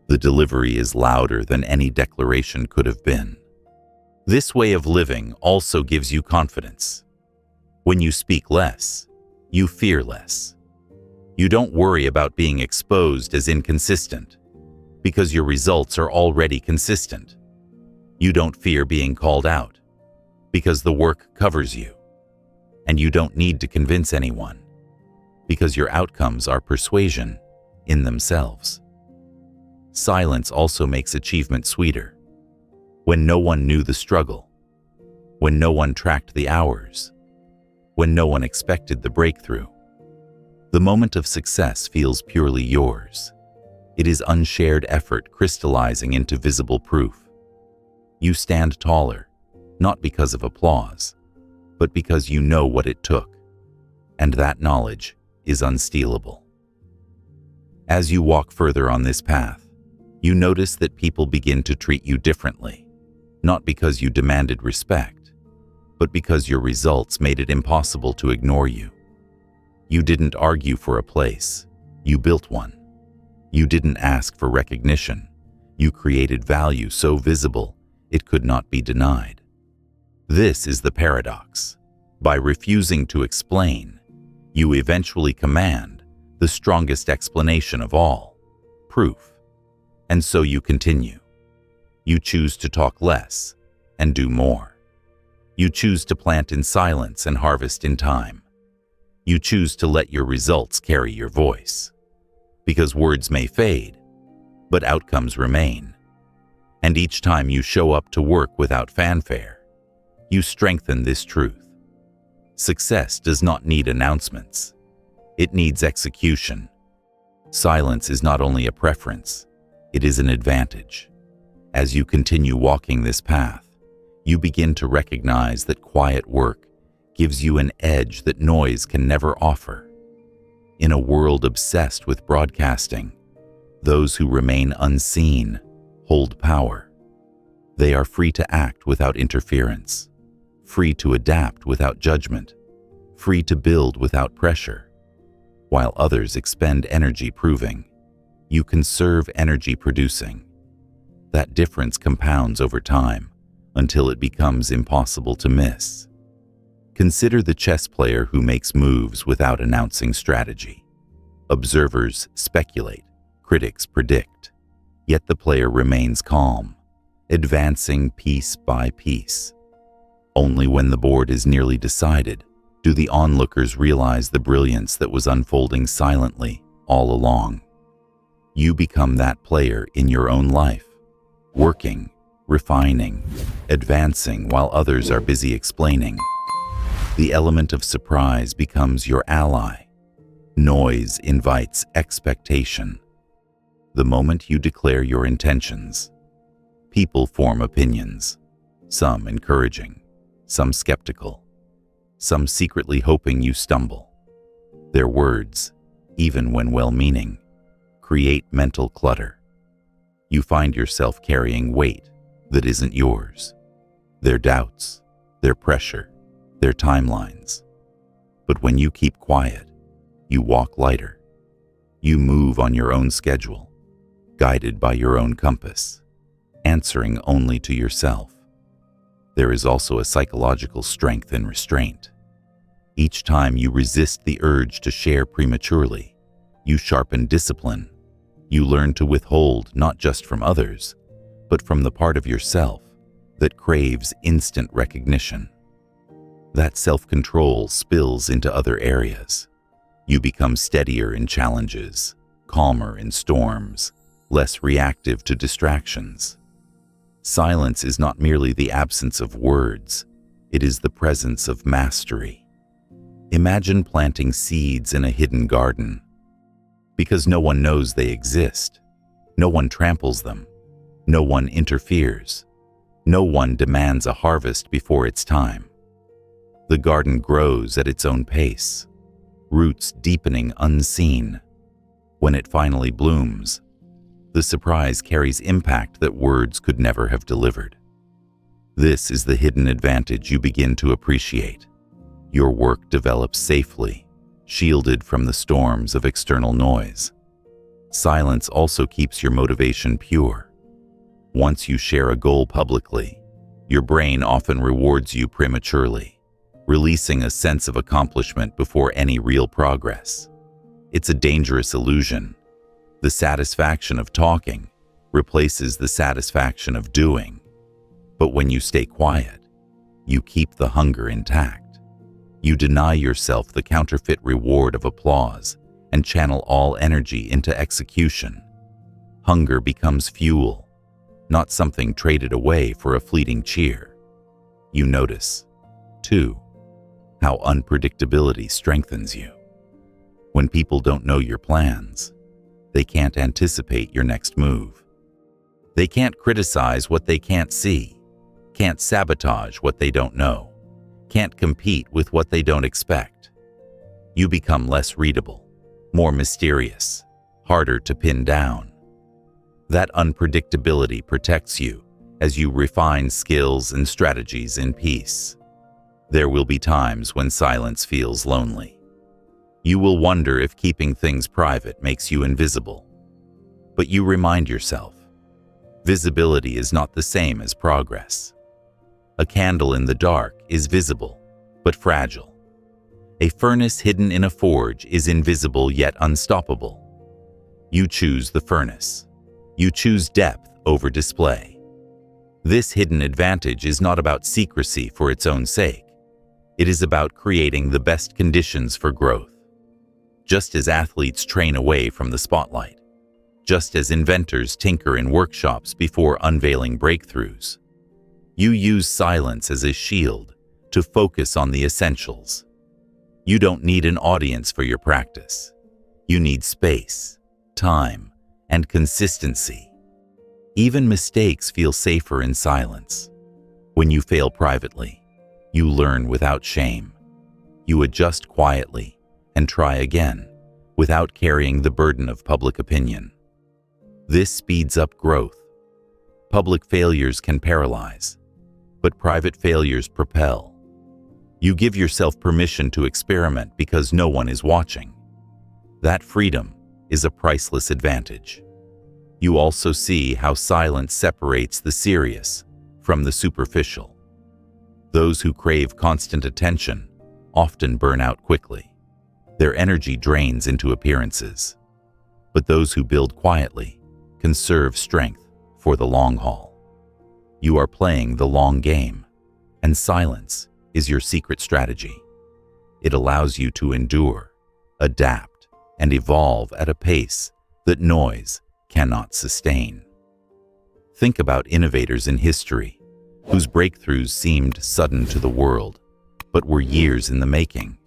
The delivery is louder than any declaration could have been. This way of living also gives you confidence. When you speak less, you fear less. You don't worry about being exposed as inconsistent, because your results are already consistent. You don't fear being called out, because the work covers you. And you don't need to convince anyone, because your outcomes are persuasion in themselves. Silence also makes achievement sweeter. When no one knew the struggle, when no one tracked the hours, when no one expected the breakthrough, the moment of success feels purely yours. It is unshared effort crystallizing into visible proof. You stand taller, not because of applause, but because you know what it took, and that knowledge is unstealable. As you walk further on this path, you notice that people begin to treat you differently, not because you demanded respect, but because your results made it impossible to ignore you. You didn't argue for a place, you built one. You didn't ask for recognition, you created value so visible it could not be denied. This is the paradox. By refusing to explain, you eventually command the strongest explanation of all, proof. And so you continue. You choose to talk less and do more. You choose to plant in silence and harvest in time. You choose to let your results carry your voice. Because words may fade, but outcomes remain. And each time you show up to work without fanfare, you strengthen this truth. Success does not need announcements. It needs execution. Silence is not only a preference, it is an advantage. As you continue walking this path, you begin to recognize that quiet work gives you an edge that noise can never offer. In a world obsessed with broadcasting, those who remain unseen hold power. They are free to act without interference, free to adapt without judgment, free to build without pressure. While others expend energy proving, you conserve energy producing. That difference compounds over time until it becomes impossible to miss. Consider the chess player who makes moves without announcing strategy. Observers speculate, critics predict, yet the player remains calm, advancing piece by piece. Only when the board is nearly decided do the onlookers realize the brilliance that was unfolding silently all along. You become that player in your own life, working, refining, advancing while others are busy explaining. The element of surprise becomes your ally. Noise invites expectation. The moment you declare your intentions, people form opinions, some encouraging, some skeptical, some secretly hoping you stumble. Their words, even when well-meaning, create mental clutter. You find yourself carrying weight that isn't yours. Their doubts, their pressure, their timelines. But when you keep quiet, you walk lighter. You move on your own schedule, guided by your own compass, answering only to yourself. There is also a psychological strength in restraint. Each time you resist the urge to share prematurely, you sharpen discipline. You learn to withhold not just from others, but from the part of yourself that craves instant recognition. That self-control spills into other areas. You become steadier in challenges, calmer in storms, less reactive to distractions. Silence is not merely the absence of words, it is the presence of mastery. Imagine planting seeds in a hidden garden. Because no one knows they exist, no one tramples them, no one interferes, no one demands a harvest before its time. The garden grows at its own pace, roots deepening unseen. When it finally blooms, the surprise carries impact that words could never have delivered. This is the hidden advantage you begin to appreciate. Your work develops safely, shielded from the storms of external noise. Silence also keeps your motivation pure. Once you share a goal publicly, your brain often rewards you prematurely, releasing a sense of accomplishment before any real progress. It's a dangerous illusion. The satisfaction of talking replaces the satisfaction of doing. But when you stay quiet, you keep the hunger intact. You deny yourself the counterfeit reward of applause and channel all energy into execution. Hunger becomes fuel, not something traded away for a fleeting cheer. You notice, too, how unpredictability strengthens you. When people don't know your plans, they can't anticipate your next move. They can't criticize what they can't see, can't sabotage what they don't know, can't compete with what they don't expect. You become less readable, more mysterious, harder to pin down. That unpredictability protects you as you refine skills and strategies in peace. There will be times when silence feels lonely. You will wonder if keeping things private makes you invisible. But you remind yourself, visibility is not the same as progress. A candle in the dark is visible, but fragile. A furnace hidden in a forge is invisible yet unstoppable. You choose the furnace. You choose depth over display. This hidden advantage is not about secrecy for its own sake. It is about creating the best conditions for growth. Just as athletes train away from the spotlight, just as inventors tinker in workshops before unveiling breakthroughs, you use silence as a shield to focus on the essentials. You don't need an audience for your practice. You need space, time, and consistency. Even mistakes feel safer in silence. When you fail privately, you learn without shame. You adjust quietly and try again, without carrying the burden of public opinion. This speeds up growth. Public failures can paralyze, but private failures propel. You give yourself permission to experiment because no one is watching. That freedom is a priceless advantage. You also see how silence separates the serious from the superficial. Those who crave constant attention often burn out quickly. Their energy drains into appearances. But those who build quietly conserve strength for the long haul. You are playing the long game, And silence is your secret strategy. It allows you to endure, adapt, and evolve at a pace that noise cannot sustain. Think about innovators in history whose breakthroughs seemed sudden to the world, but were years in the making.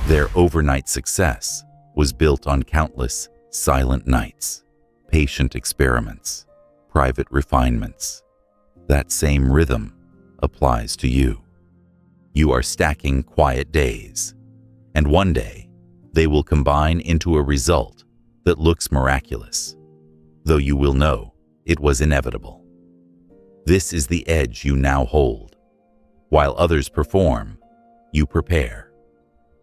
Their overnight success was built on countless silent nights, patient experiments, private refinements. That same rhythm applies to you. You are stacking quiet days, and one day they will combine into a result that looks miraculous, though you will know it was inevitable. This is the edge you now hold. While others perform, you prepare.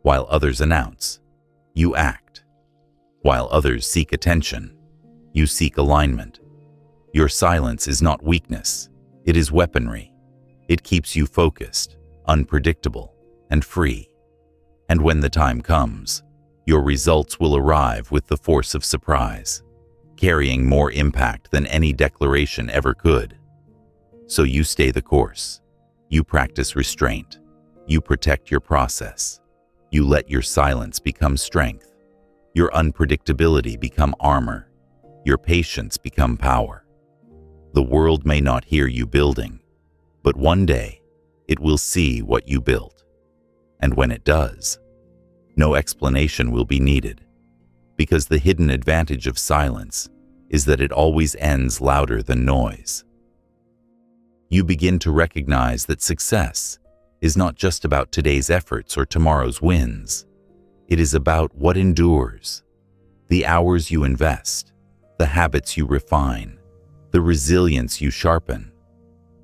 While others announce, you act. While others seek attention, you seek alignment. Your silence is not weakness, it is weaponry. It keeps you focused, unpredictable, and free. And when the time comes, your results will arrive with the force of surprise, carrying more impact than any declaration ever could. So you stay the course. You practice restraint. You protect your process. You let your silence become strength. Your unpredictability become armor. Your patience become power. The world may not hear you building, but one day it will see what you built. And when it does, no explanation will be needed, because the hidden advantage of silence is that it always ends louder than noise. You begin to recognize that success is not just about today's efforts or tomorrow's wins. It is about what endures, the hours you invest, the habits you refine, the resilience you sharpen.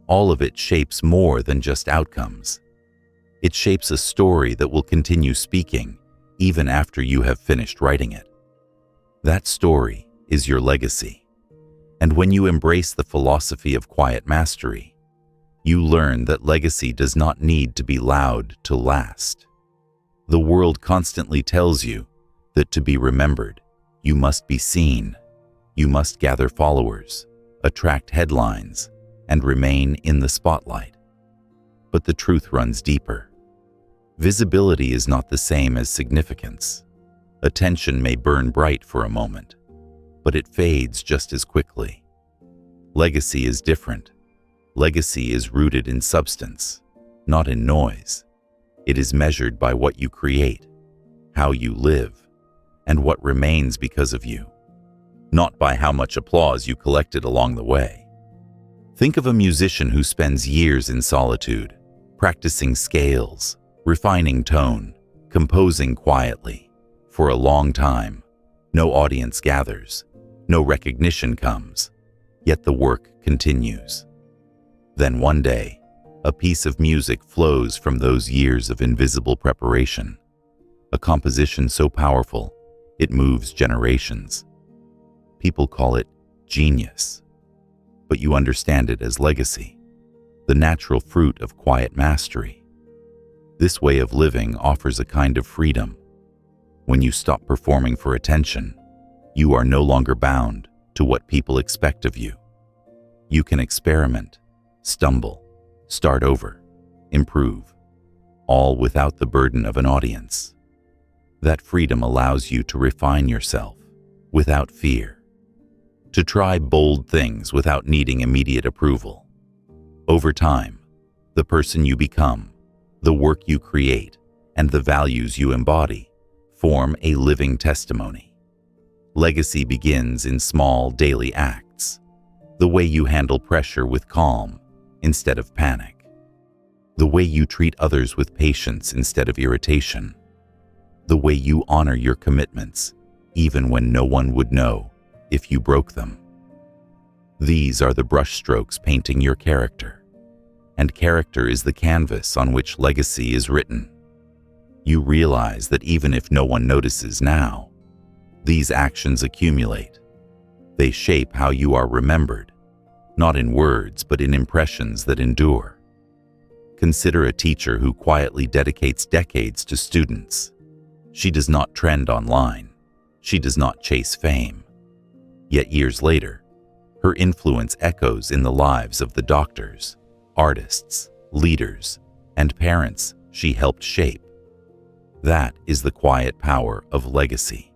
All of it shapes more than just outcomes. It shapes a story that will continue speaking even after you have finished writing it. That story is your legacy. And when you embrace the philosophy of quiet mastery, you learn that legacy does not need to be loud to last. The world constantly tells you that to be remembered, you must be seen. You must gather followers, attract headlines, and remain in the spotlight. But the truth runs deeper. Visibility is not the same as significance. Attention may burn bright for a moment, but it fades just as quickly. Legacy is different. Legacy is rooted in substance, not in noise. It is measured by what you create, how you live, and what remains because of you, not by how much applause you collected along the way. Think of a musician who spends years in solitude, practicing scales, refining tone, composing quietly. For a long time, no audience gathers, no recognition comes, yet the work continues. Then one day, a piece of music flows from those years of invisible preparation, a composition so powerful it moves generations. People call it genius, but you understand it as legacy, the natural fruit of quiet mastery. This way of living offers a kind of freedom. When you stop performing for attention, you are no longer bound to what people expect of you. You can experiment, stumble, start over, improve, all without the burden of an audience. That freedom allows you to refine yourself without fear, to try bold things without needing immediate approval. Over time, the person you become, the work you create, and the values you embody form a living testimony. Legacy begins in small daily acts, the way you handle pressure with calm instead of panic, the way you treat others with patience instead of irritation, the way you honor your commitments even when no one would know if you broke them. These are the brushstrokes painting your character, and character is the canvas on which legacy is written. You realize that even if no one notices now, these actions accumulate. They shape how you are remembered, not in words but in impressions that endure. Consider a teacher who quietly dedicates decades to students. She does not trend online. She does not chase fame. Yet years later, her influence echoes in the lives of the doctors, artists, leaders, and parents she helped shape. That is the quiet power of legacy.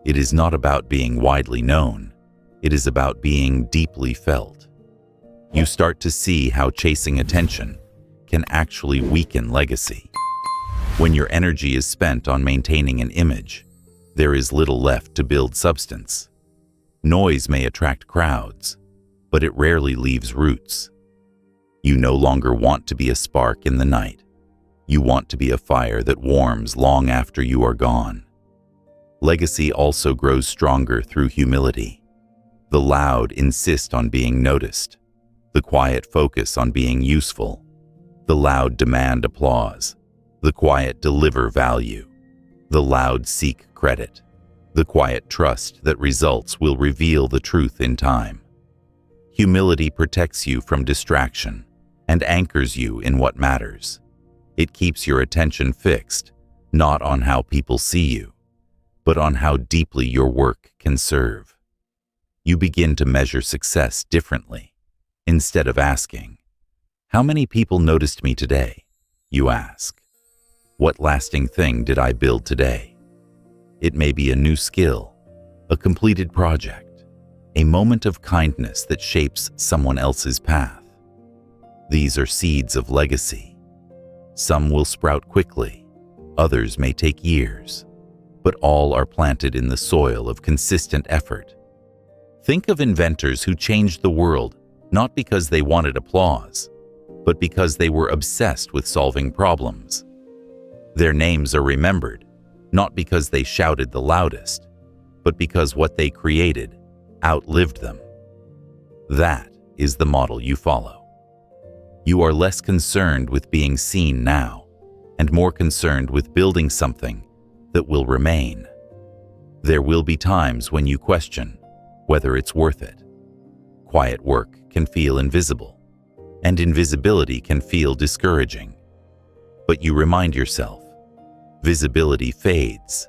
It is not about being widely known. It is about being deeply felt. You start to see how chasing attention can actually weaken legacy. When your energy is spent on maintaining an image, there is little left to build substance. Noise may attract crowds, but it rarely leaves roots. You no longer want to be a spark in the night. You want to be a fire that warms long after you are gone. Legacy also grows stronger through humility. The loud insist on being noticed. The quiet focus on being useful. The loud demand applause. The quiet deliver value. The loud seek credit. The quiet trust that results will reveal the truth in time. Humility protects you from distraction and anchors you in what matters. It keeps your attention fixed, not on how people see you, but on how deeply your work can serve. You begin to measure success differently. Instead of asking, "How many people noticed me today?" you ask, "What lasting thing did I build today?" It may be a new skill, a completed project, a moment of kindness that shapes someone else's path. These are seeds of legacy. Some will sprout quickly, others may take years, but all are planted in the soil of consistent effort. Think of inventors who changed the world not because they wanted applause, but because they were obsessed with solving problems. Their names are remembered, not because they shouted the loudest, but because what they created outlived them. That is the model you follow. You are less concerned with being seen now, and more concerned with building something that will remain. There will be times when you question whether it's worth it. Quiet work can feel invisible, and invisibility can feel discouraging. But you remind yourself, visibility fades,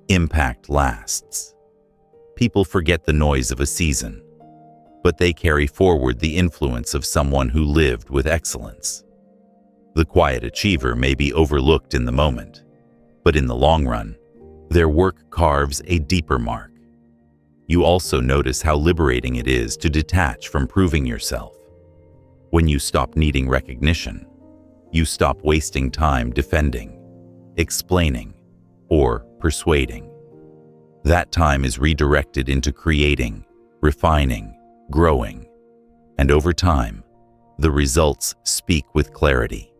impact lasts. People forget the noise of a season, but they carry forward the influence of someone who lived with excellence. The quiet achiever may be overlooked in the moment, but in the long run, their work carves a deeper mark. You also notice how liberating it is to detach from proving yourself. When you stop needing recognition, you stop wasting time defending, explaining, or persuading. That time is redirected into creating, refining, growing, and over time, the results speak with clarity.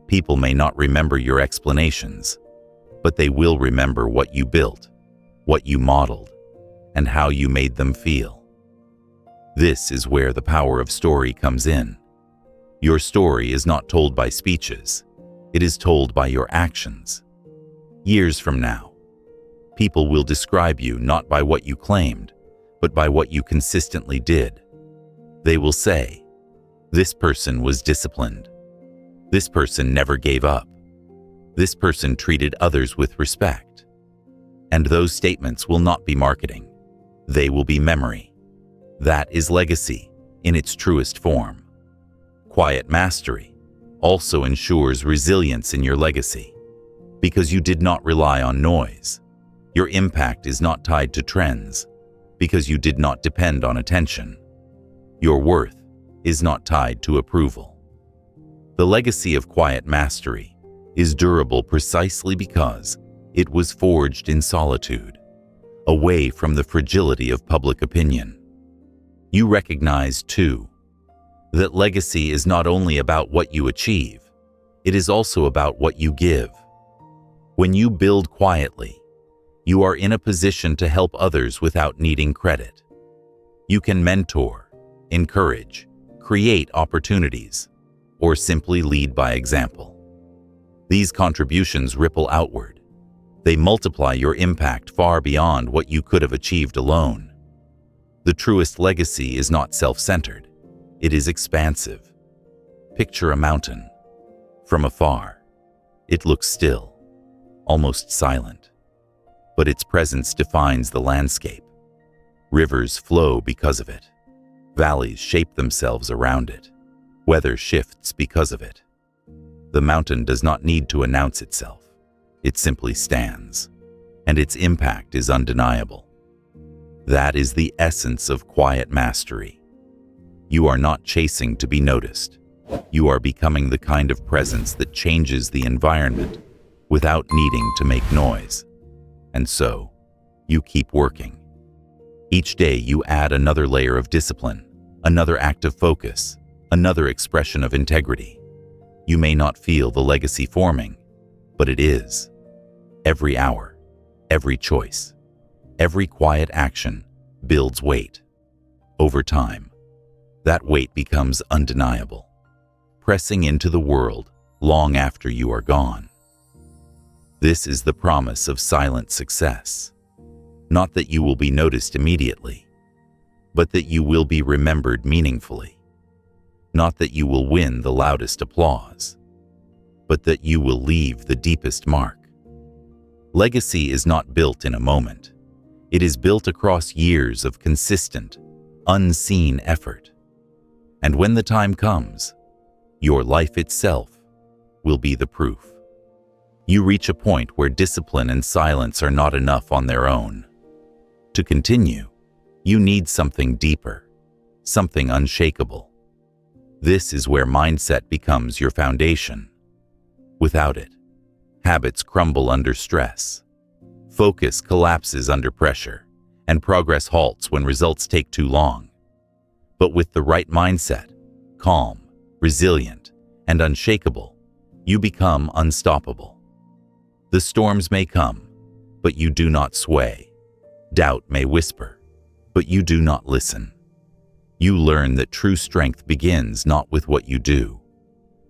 People may not remember your explanations, but they will remember what you built, what you modeled, and how you made them feel. This is where the power of story comes in. Your story is not told by speeches, it is told by your actions. Years from now, people will describe you not by what you claimed, but by what you consistently did. They will say, "This person was disciplined. This person never gave up. This person treated others with respect." And those statements will not be marketing. They will be memory. That is legacy in its truest form. Quiet mastery also ensures resilience in your legacy, because you did not rely on noise. Your impact is not tied to trends, because you did not depend on attention. Your worth is not tied to approval. The legacy of quiet mastery is durable precisely because it was forged in solitude, away from the fragility of public opinion. You recognize, too, that legacy is not only about what you achieve, it is also about what you give. When you build quietly, you are in a position to help others without needing credit. You can mentor, encourage, create opportunities, or simply lead by example. These contributions ripple outward. They multiply your impact far beyond what you could have achieved alone. The truest legacy is not self-centered. It is expansive. Picture a mountain. From afar, it looks still, almost silent. But its presence defines the landscape. Rivers flow because of it. Valleys shape themselves around it. Weather shifts because of it. The mountain does not need to announce itself. It simply stands, and its impact is undeniable. That is the essence of quiet mastery. You are not chasing to be noticed. You are becoming the kind of presence that changes the environment without needing to make noise. And so, you keep working. Each day you add another layer of discipline, another act of focus, another expression of integrity. You may not feel the legacy forming, but it is. Every hour, every choice, every quiet action builds weight. Over time, that weight becomes undeniable, pressing into the world long after you are gone. This is the promise of silent success. Not that you will be noticed immediately, but that you will be remembered meaningfully. Not that you will win the loudest applause, but that you will leave the deepest mark. Legacy is not built in a moment. It is built across years of consistent, unseen effort. And when the time comes, your life itself will be the proof. You reach a point where discipline and silence are not enough on their own. To continue, you need something deeper, something unshakable. This is where mindset becomes your foundation. Without it, habits crumble under stress, focus collapses under pressure, and progress halts when results take too long. But with the right mindset, calm, resilient, and unshakable, you become unstoppable. The storms may come, but you do not sway. Doubt may whisper, but you do not listen. You learn that true strength begins not with what you do,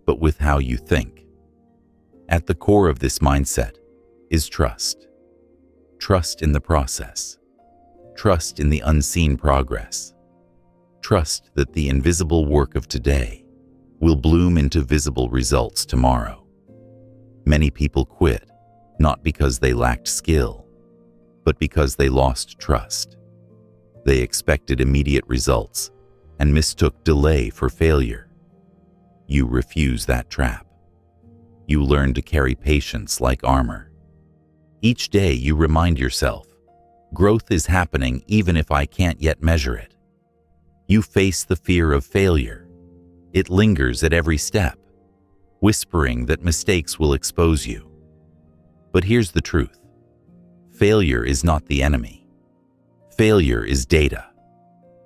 but with how you think. At the core of this mindset is trust. Trust in the process. Trust in the unseen progress. Trust that the invisible work of today will bloom into visible results tomorrow. Many people quit, not because they lacked skill, but because they lost trust. They expected immediate results and mistook delay for failure. You refuse that trap. You learn to carry patience like armor. Each day you remind yourself, growth is happening even if I can't yet measure it. You face the fear of failure. It lingers at every step, whispering that mistakes will expose you. But here's the truth. Failure is not the enemy. Failure is data.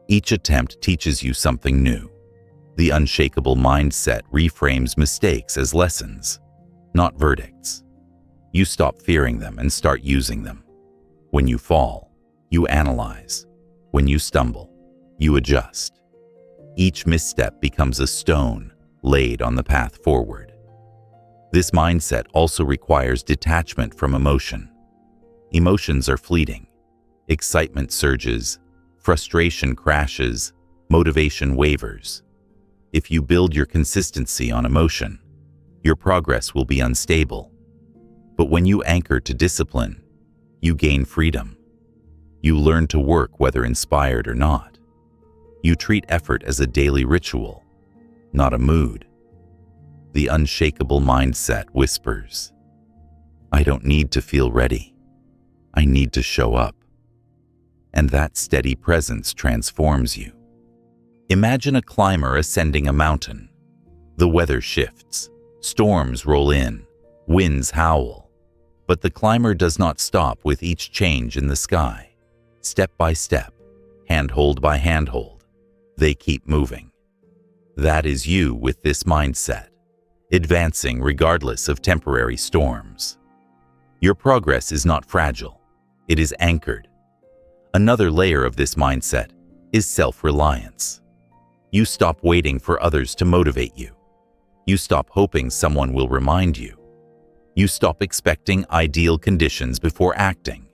Each attempt teaches you something new. The unshakable mindset reframes mistakes as lessons, not verdicts. You stop fearing them and start using them. When you fall, you analyze. When you stumble, you adjust. Each misstep becomes a stone laid on the path forward. This mindset also requires detachment from emotion. Emotions are fleeting. Excitement surges, frustration crashes, motivation wavers. If you build your consistency on emotion, your progress will be unstable. But when you anchor to discipline, you gain freedom. You learn to work whether inspired or not. You treat effort as a daily ritual, not a mood. The unshakable mindset whispers, I don't need to feel ready. I need to show up. And that steady presence transforms you. Imagine a climber ascending a mountain. The weather shifts, storms roll in, winds howl. But the climber does not stop with each change in the sky. Step by step, handhold by handhold, they keep moving. That is you with this mindset, advancing regardless of temporary storms. Your progress is not fragile, it is anchored. Another layer of this mindset is self-reliance. You stop waiting for others to motivate you. You stop hoping someone will remind you. You stop expecting ideal conditions before acting.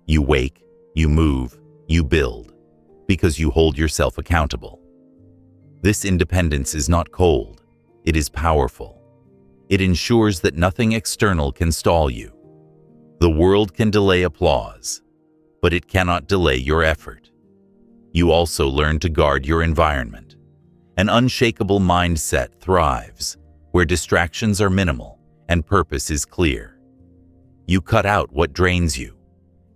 You wake, you move, you build, because you hold yourself accountable. This independence is not cold, it is powerful. It ensures that nothing external can stall you. The world can delay applause, but it cannot delay your effort. You also learn to guard your environment. An unshakable mindset thrives where distractions are minimal and purpose is clear. You cut out what drains you: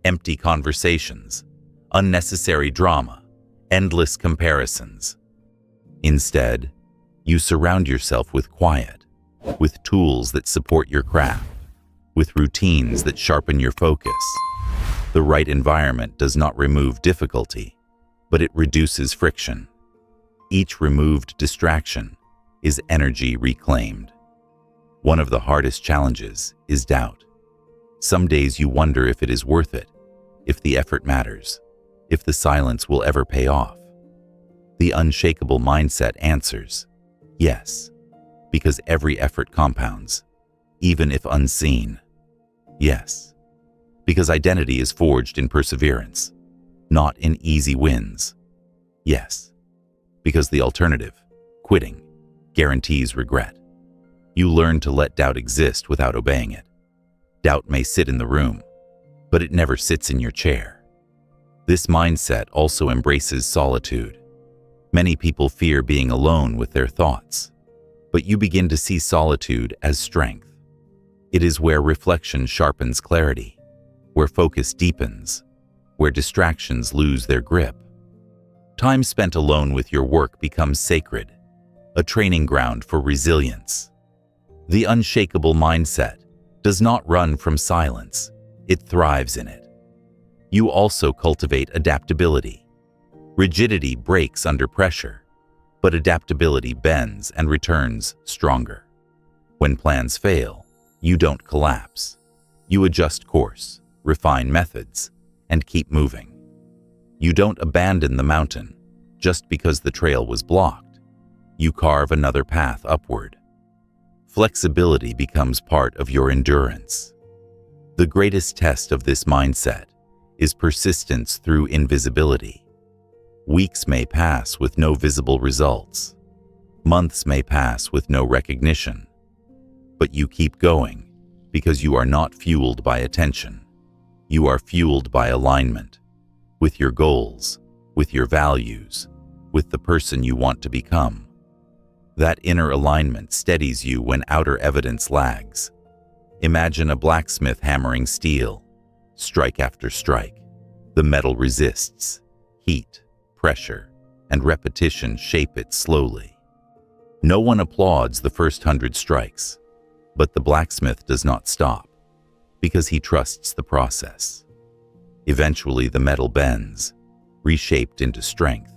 empty conversations, unnecessary drama, endless comparisons. Instead, you surround yourself with quiet, with tools that support your craft, with routines that sharpen your focus. The right environment does not remove difficulty, but it reduces friction. Each removed distraction is energy reclaimed. One of the hardest challenges is doubt. Some days you wonder if it is worth it, if the effort matters, if the silence will ever pay off. The unshakable mindset answers, yes, because every effort compounds, even if unseen. Yes, because identity is forged in perseverance, not in easy wins. Yes, because the alternative, quitting, guarantees regret. You learn to let doubt exist without obeying it. Doubt may sit in the room, but it never sits in your chair. This mindset also embraces solitude. Many people fear being alone with their thoughts, but you begin to see solitude as strength. It is where reflection sharpens clarity, where focus deepens, where distractions lose their grip. Time spent alone with your work becomes sacred, a training ground for resilience. The unshakable mindset does not run from silence, it thrives in it. You also cultivate adaptability. Rigidity breaks under pressure, but adaptability bends and returns stronger. When plans fail, you don't collapse. You adjust course, refine methods, and keep moving. You don't abandon the mountain just because the trail was blocked. You carve another path upward. Flexibility becomes part of your endurance. The greatest test of this mindset is persistence through invisibility. Weeks may pass with no visible results. Months may pass with no recognition. But you keep going because you are not fueled by attention. You are fueled by alignment, with your goals, with your values, with the person you want to become. That inner alignment steadies you when outer evidence lags. Imagine a blacksmith hammering steel, strike after strike. The metal resists. Heat, pressure, and repetition shape it slowly. No one applauds the first 100 strikes, but the blacksmith does not stop, because he trusts the process. Eventually, the metal bends, reshaped into strength.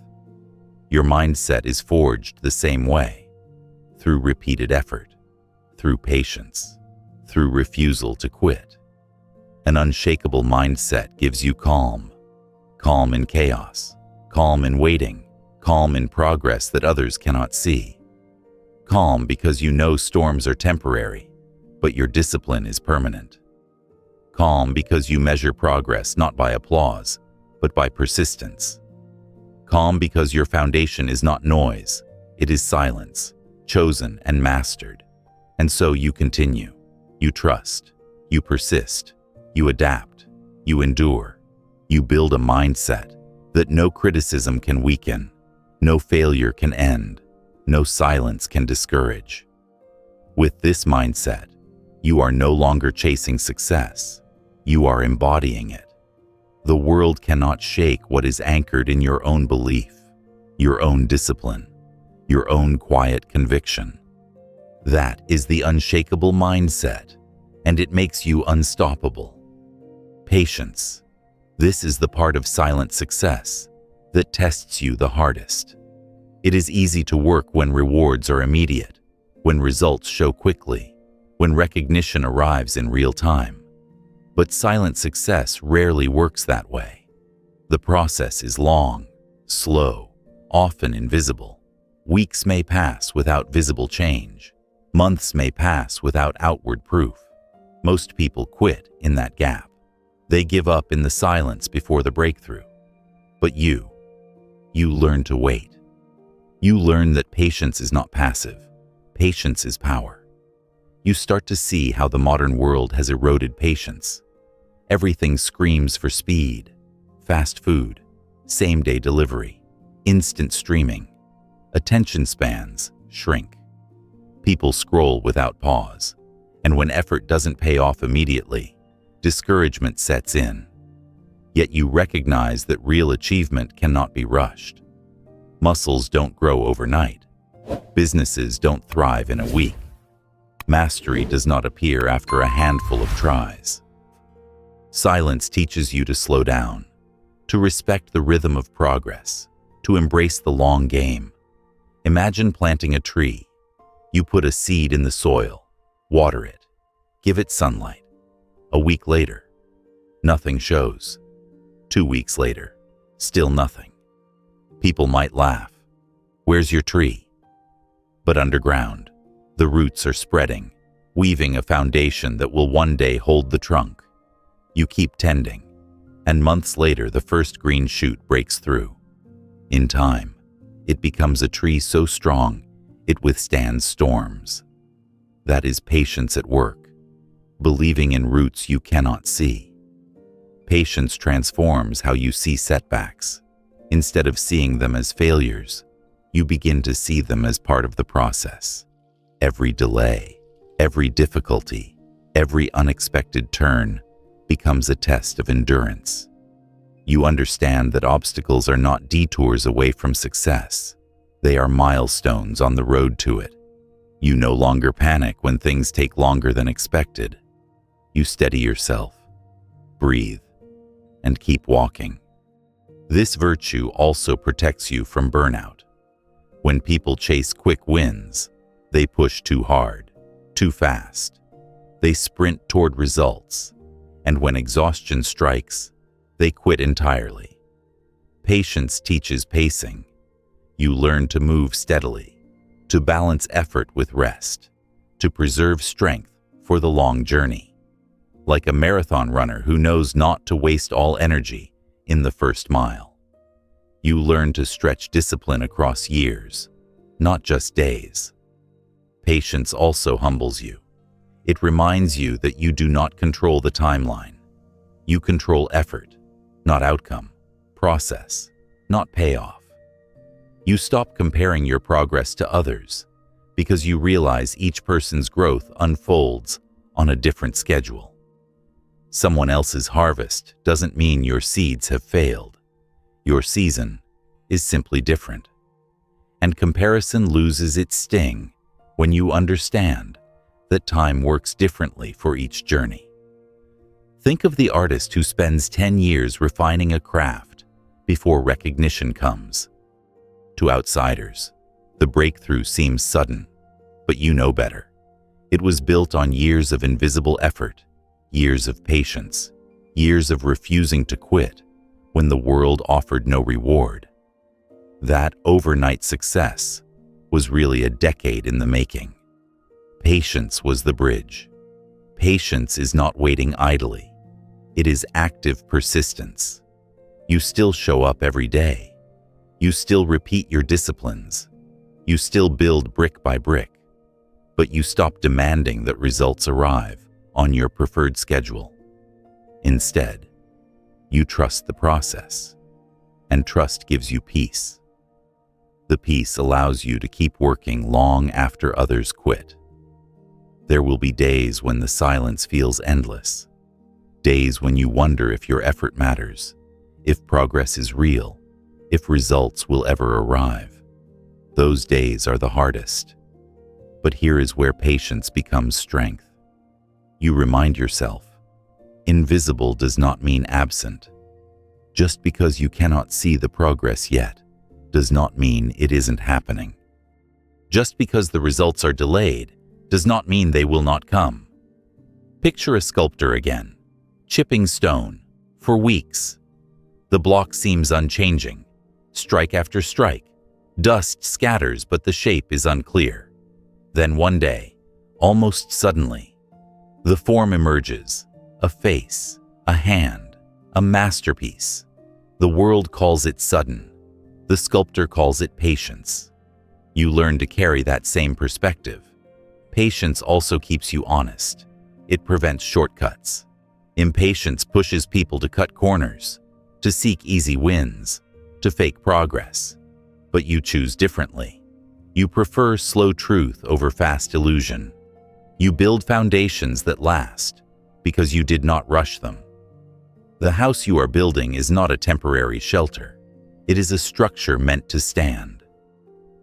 Your mindset is forged the same way, through repeated effort, through patience, through refusal to quit. An unshakable mindset gives you calm in chaos, calm in waiting, calm in progress that others cannot see. Calm because you know storms are temporary, but your discipline is permanent. Calm because you measure progress not by applause, but by persistence. Calm because your foundation is not noise, it is silence, chosen and mastered. And so you continue, you trust, you persist, you adapt, you endure. You build a mindset that no criticism can weaken, no failure can end, no silence can discourage. With this mindset, you are no longer chasing success, you are embodying it. The world cannot shake what is anchored in your own belief, your own discipline, your own quiet conviction. That is the unshakable mindset, and it makes you unstoppable. Patience. This is the part of silent success that tests you the hardest. It is easy to work when rewards are immediate, when results show quickly, when recognition arrives in real time. But silent success rarely works that way. The process is long, slow, often invisible. Weeks may pass without visible change. Months may pass without outward proof. Most people quit in that gap. They give up in the silence before the breakthrough. But you learn to wait. You learn that patience is not passive. Patience is power. You start to see how the modern world has eroded patience. Everything screams for speed, fast food, same-day delivery, instant streaming. Attention spans shrink. People scroll without pause, and when effort doesn't pay off immediately, discouragement sets in. Yet you recognize that real achievement cannot be rushed. Muscles don't grow overnight. Businesses don't thrive in a week. Mastery does not appear after a handful of tries. Silence teaches you to slow down, to respect the rhythm of progress, to embrace the long game. Imagine planting a tree. You put a seed in the soil, water it, give it sunlight. A week later, nothing shows. 2 weeks later, still nothing. People might laugh. Where's your tree? But underground, the roots are spreading, weaving a foundation that will one day hold the trunk. You keep tending, and months later the first green shoot breaks through. In time, it becomes a tree so strong it withstands storms. That is patience at work, believing in roots you cannot see. Patience transforms how you see setbacks. Instead of seeing them as failures, you begin to see them as part of the process. Every delay, every difficulty, every unexpected turn becomes a test of endurance. You understand that obstacles are not detours away from success. They are milestones on the road to it. You no longer panic when things take longer than expected. You steady yourself, breathe, and keep walking. This virtue also protects you from burnout. When people chase quick wins, they push too hard, too fast. They sprint toward results, and when exhaustion strikes, they quit entirely. Patience teaches pacing. You learn to move steadily, to balance effort with rest, to preserve strength for the long journey. Like a marathon runner who knows not to waste all energy in the first mile. You learn to stretch discipline across years, not just days. Patience also humbles you. It reminds you that you do not control the timeline. You control effort, not outcome, process, not payoff. You stop comparing your progress to others because you realize each person's growth unfolds on a different schedule. Someone else's harvest doesn't mean your seeds have failed. Your season is simply different. And comparison loses its sting when you understand that time works differently for each journey. Think of the artist who spends 10 years refining a craft before recognition comes. To outsiders, the breakthrough seems sudden, but you know better. It was built on years of invisible effort, years of patience, years of refusing to quit when the world offered no reward. That overnight success was really a decade in the making. Patience was the bridge. Patience is not waiting idly. It is active persistence. You still show up every day. You still repeat your disciplines. You still build brick by brick. But you stop demanding that results arrive on your preferred schedule. Instead, you trust the process, and trust gives you peace. The peace allows you to keep working long after others quit. There will be days when the silence feels endless, days when you wonder if your effort matters, if progress is real, if results will ever arrive. Those days are the hardest. But here is where patience becomes strength. You remind yourself, invisible does not mean absent. Just because you cannot see the progress yet does not mean it isn't happening. Just because the results are delayed does not mean they will not come. Picture a sculptor again, chipping stone for weeks. The block seems unchanging. Strike after strike, dust scatters, but the shape is unclear. Then one day, almost suddenly, the form emerges, a face, a hand, a masterpiece. The world calls it sudden. The sculptor calls it patience. You learn to carry that same perspective. Patience also keeps you honest. It prevents shortcuts. Impatience pushes people to cut corners, to seek easy wins, to fake progress. But you choose differently. You prefer slow truth over fast illusion. You build foundations that last because you did not rush them. The house you are building is not a temporary shelter. It is a structure meant to stand.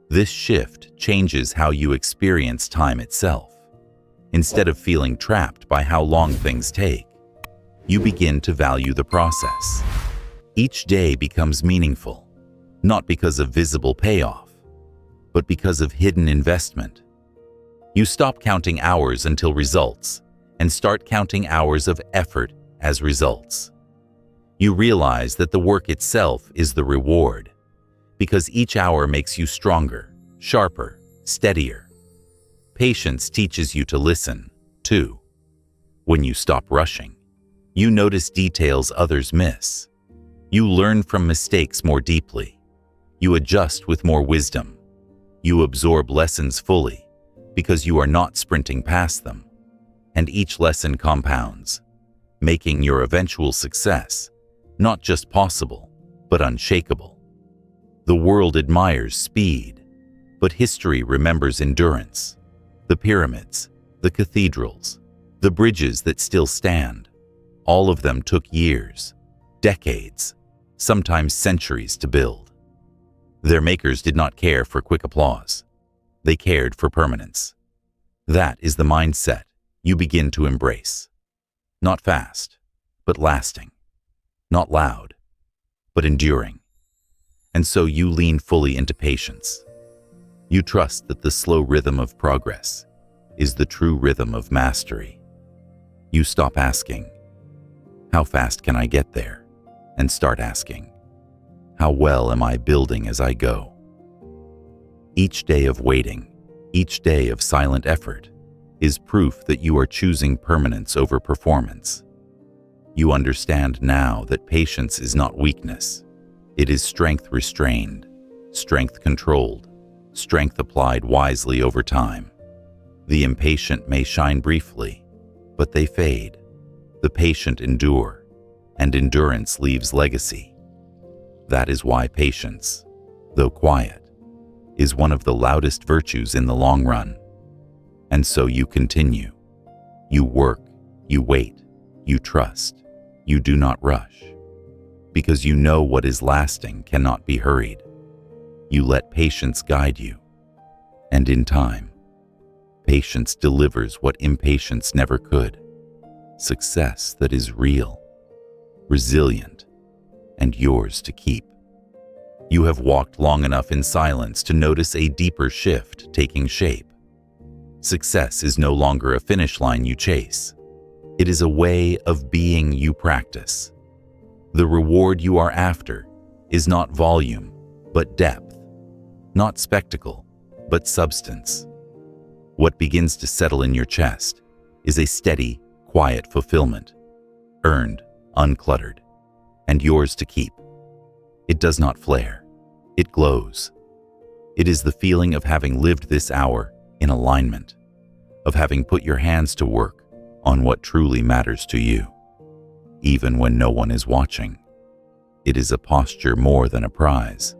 This shift changes how you experience time itself. Instead of feeling trapped by how long things take, you begin to value the process. Each day becomes meaningful, not because of visible payoff, but because of hidden investment. You stop counting hours until results and start counting hours of effort as results. You realize that the work itself is the reward, because each hour makes you stronger, sharper, steadier. Patience teaches you to listen, too. When you stop rushing, you notice details others miss. You learn from mistakes more deeply. You adjust with more wisdom. You absorb lessons fully because you are not sprinting past them. And each lesson compounds, making your eventual success not just possible, but unshakable. The world admires speed, but history remembers endurance. The pyramids, the cathedrals, the bridges that still stand, all of them took years, decades, sometimes centuries to build. Their makers did not care for quick applause. They cared for permanence. That is the mindset you begin to embrace. Not fast, but lasting. Not loud, but enduring. And so you lean fully into patience. You trust that the slow rhythm of progress is the true rhythm of mastery. You stop asking, "How fast can I get there?" and start asking, "How well am I building as I go?" Each day of waiting, each day of silent effort, is proof that you are choosing permanence over performance. You understand now that patience is not weakness. It is strength restrained, strength controlled, strength applied wisely over time. The impatient may shine briefly, but they fade. The patient endure, and endurance leaves legacy. That is why patience, though quiet, is one of the loudest virtues in the long run. And so you continue. You work, you wait, you trust. You do not rush, because you know what is lasting cannot be hurried. You let patience guide you, and in time, patience delivers what impatience never could. Success that is real, resilient, and yours to keep. You have walked long enough in silence to notice a deeper shift taking shape. Success is no longer a finish line you chase. It is a way of being you practice. The reward you are after is not volume, but depth. Not spectacle, but substance. What begins to settle in your chest is a steady, quiet fulfillment, earned, uncluttered, and yours to keep. It does not flare. It glows. It is the feeling of having lived this hour in alignment, of having put your hands to work on what truly matters to you, even when no one is watching. It is a posture more than a prize,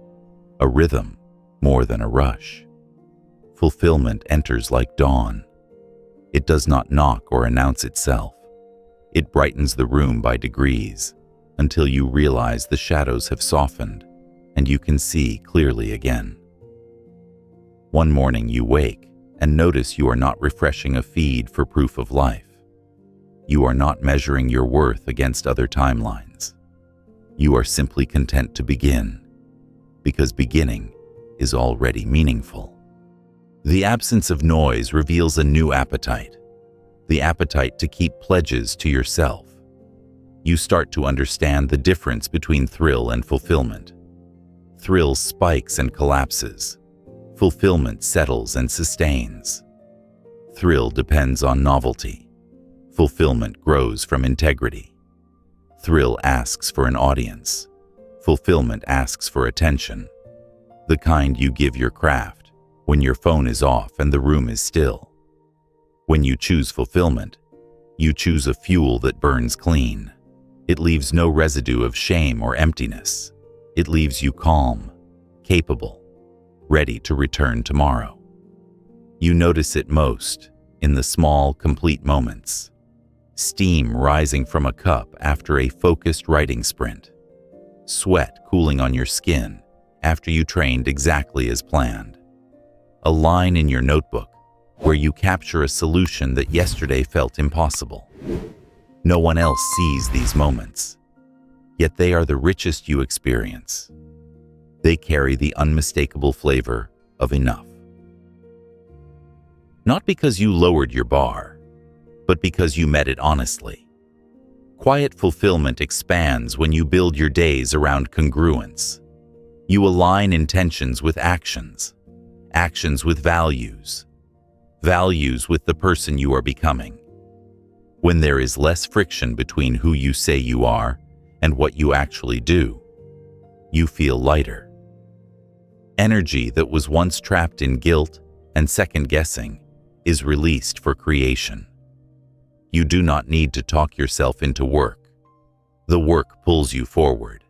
a rhythm more than a rush. Fulfillment enters like dawn. It does not knock or announce itself. It brightens the room by degrees until you realize the shadows have softened and you can see clearly again. One morning you wake and notice you are not refreshing a feed for proof of life. You are not measuring your worth against other timelines. You are simply content to begin, because beginning is already meaningful. The absence of noise reveals a new appetite, the appetite to keep pledges to yourself. You start to understand the difference between thrill and fulfillment. Thrill spikes and collapses. Fulfillment settles and sustains. Thrill depends on novelty. Fulfillment grows from integrity. Thrill asks for an audience. Fulfillment asks for attention. The kind you give your craft when your phone is off and the room is still. When you choose fulfillment, you choose a fuel that burns clean. It leaves no residue of shame or emptiness. It leaves you calm, capable, ready to return tomorrow. You notice it most in the small, complete moments. Steam rising from a cup after a focused writing sprint. Sweat cooling on your skin after you trained exactly as planned. A line in your notebook where you capture a solution that yesterday felt impossible. No one else sees these moments, yet they are the richest you experience. They carry the unmistakable flavor of enough. Not because you lowered your bar, but because you met it honestly. Quiet fulfillment expands when you build your days around congruence. You align intentions with actions, actions with values, values with the person you are becoming. When there is less friction between who you say you are and what you actually do, you feel lighter. Energy that was once trapped in guilt and second-guessing is released for creation. You do not need to talk yourself into work. The work pulls you forward.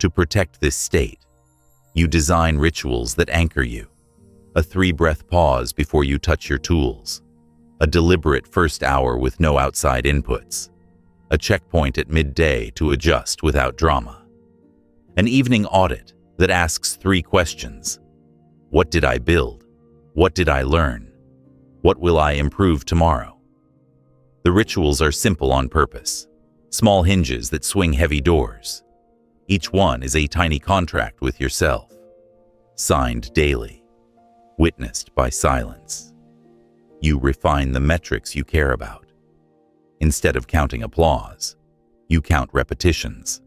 To protect this state, you design rituals that anchor you. A 3-breath pause before you touch your tools. A deliberate first hour with no outside inputs. A checkpoint at midday to adjust without drama. An evening audit that asks 3 questions. What did I build? What did I learn? What will I improve tomorrow? The rituals are simple on purpose. Small hinges that swing heavy doors. Each one is a tiny contract with yourself. Signed daily. Witnessed by silence. You refine the metrics you care about. Instead of counting applause, you count repetitions.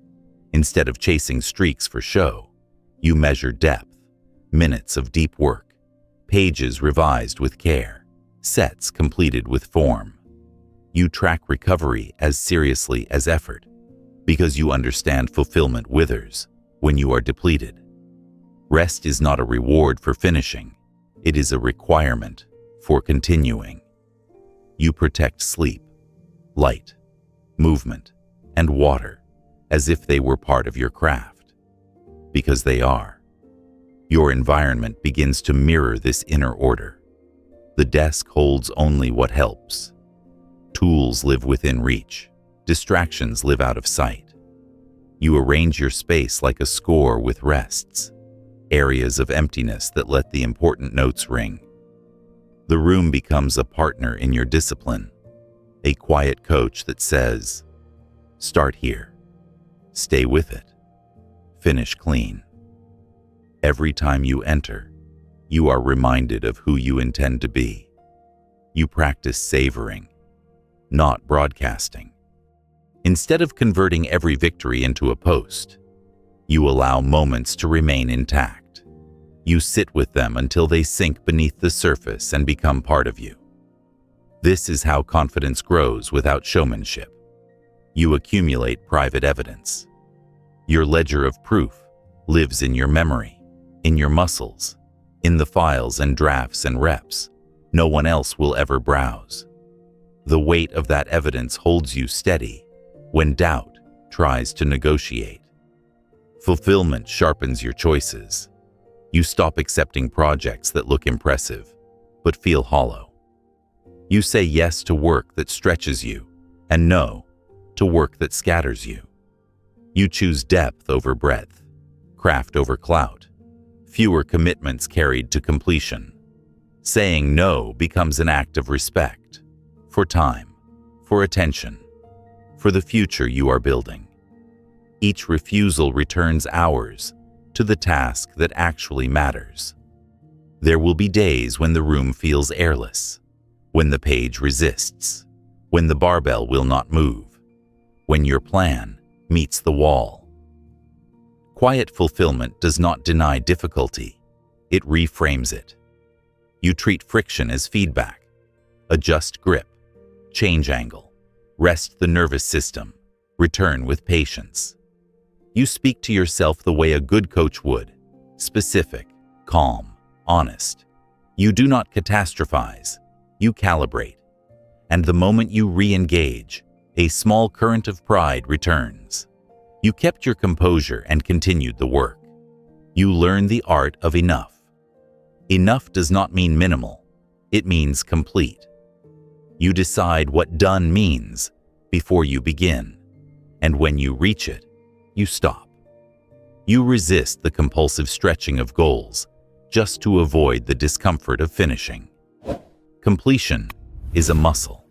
Instead of chasing streaks for show, you measure depth, minutes of deep work, pages revised with care, sets completed with form. You track recovery as seriously as effort, because you understand fulfillment withers when you are depleted. Rest is not a reward for finishing, it is a requirement for continuing. You protect sleep, light, movement, and water as if they were part of your craft, because they are. Your environment begins to mirror this inner order. The desk holds only what helps. Tools live within reach. Distractions live out of sight. You arrange your space like a score with rests, areas of emptiness that let the important notes ring. The room becomes a partner in your discipline, a quiet coach that says, start here, stay with it, finish clean. Every time you enter, you are reminded of who you intend to be. You practice savoring, not broadcasting. Instead of converting every victory into a post, you allow moments to remain intact. You sit with them until they sink beneath the surface and become part of you. This is how confidence grows without showmanship. You accumulate private evidence. Your ledger of proof lives in your memory, in your muscles, in the files and drafts and reps no one else will ever browse. The weight of that evidence holds you steady when doubt tries to negotiate. Fulfillment sharpens your choices. You stop accepting projects that look impressive, but feel hollow. You say yes to work that stretches you, and no to work that scatters you. You choose depth over breadth, craft over clout, fewer commitments carried to completion. Saying no becomes an act of respect, for time, for attention, for the future you are building. Each refusal returns hours to the task that actually matters. There will be days when the room feels airless, when the page resists, when the barbell will not move, when your plan meets the wall. Quiet fulfillment does not deny difficulty, it reframes it. You treat friction as feedback. Adjust grip, change angle, rest the nervous system, return with patience. You speak to yourself the way a good coach would, specific, calm, honest. You do not catastrophize, you calibrate. And the moment you re-engage, a small current of pride returns. You kept your composure and continued the work. You learn the art of enough, Enough does not mean minimal. It means complete. You decide what done means before you begin, and when you reach it, you stop. You resist the compulsive stretching of goals just to avoid the discomfort of finishing. Completion is a muscle.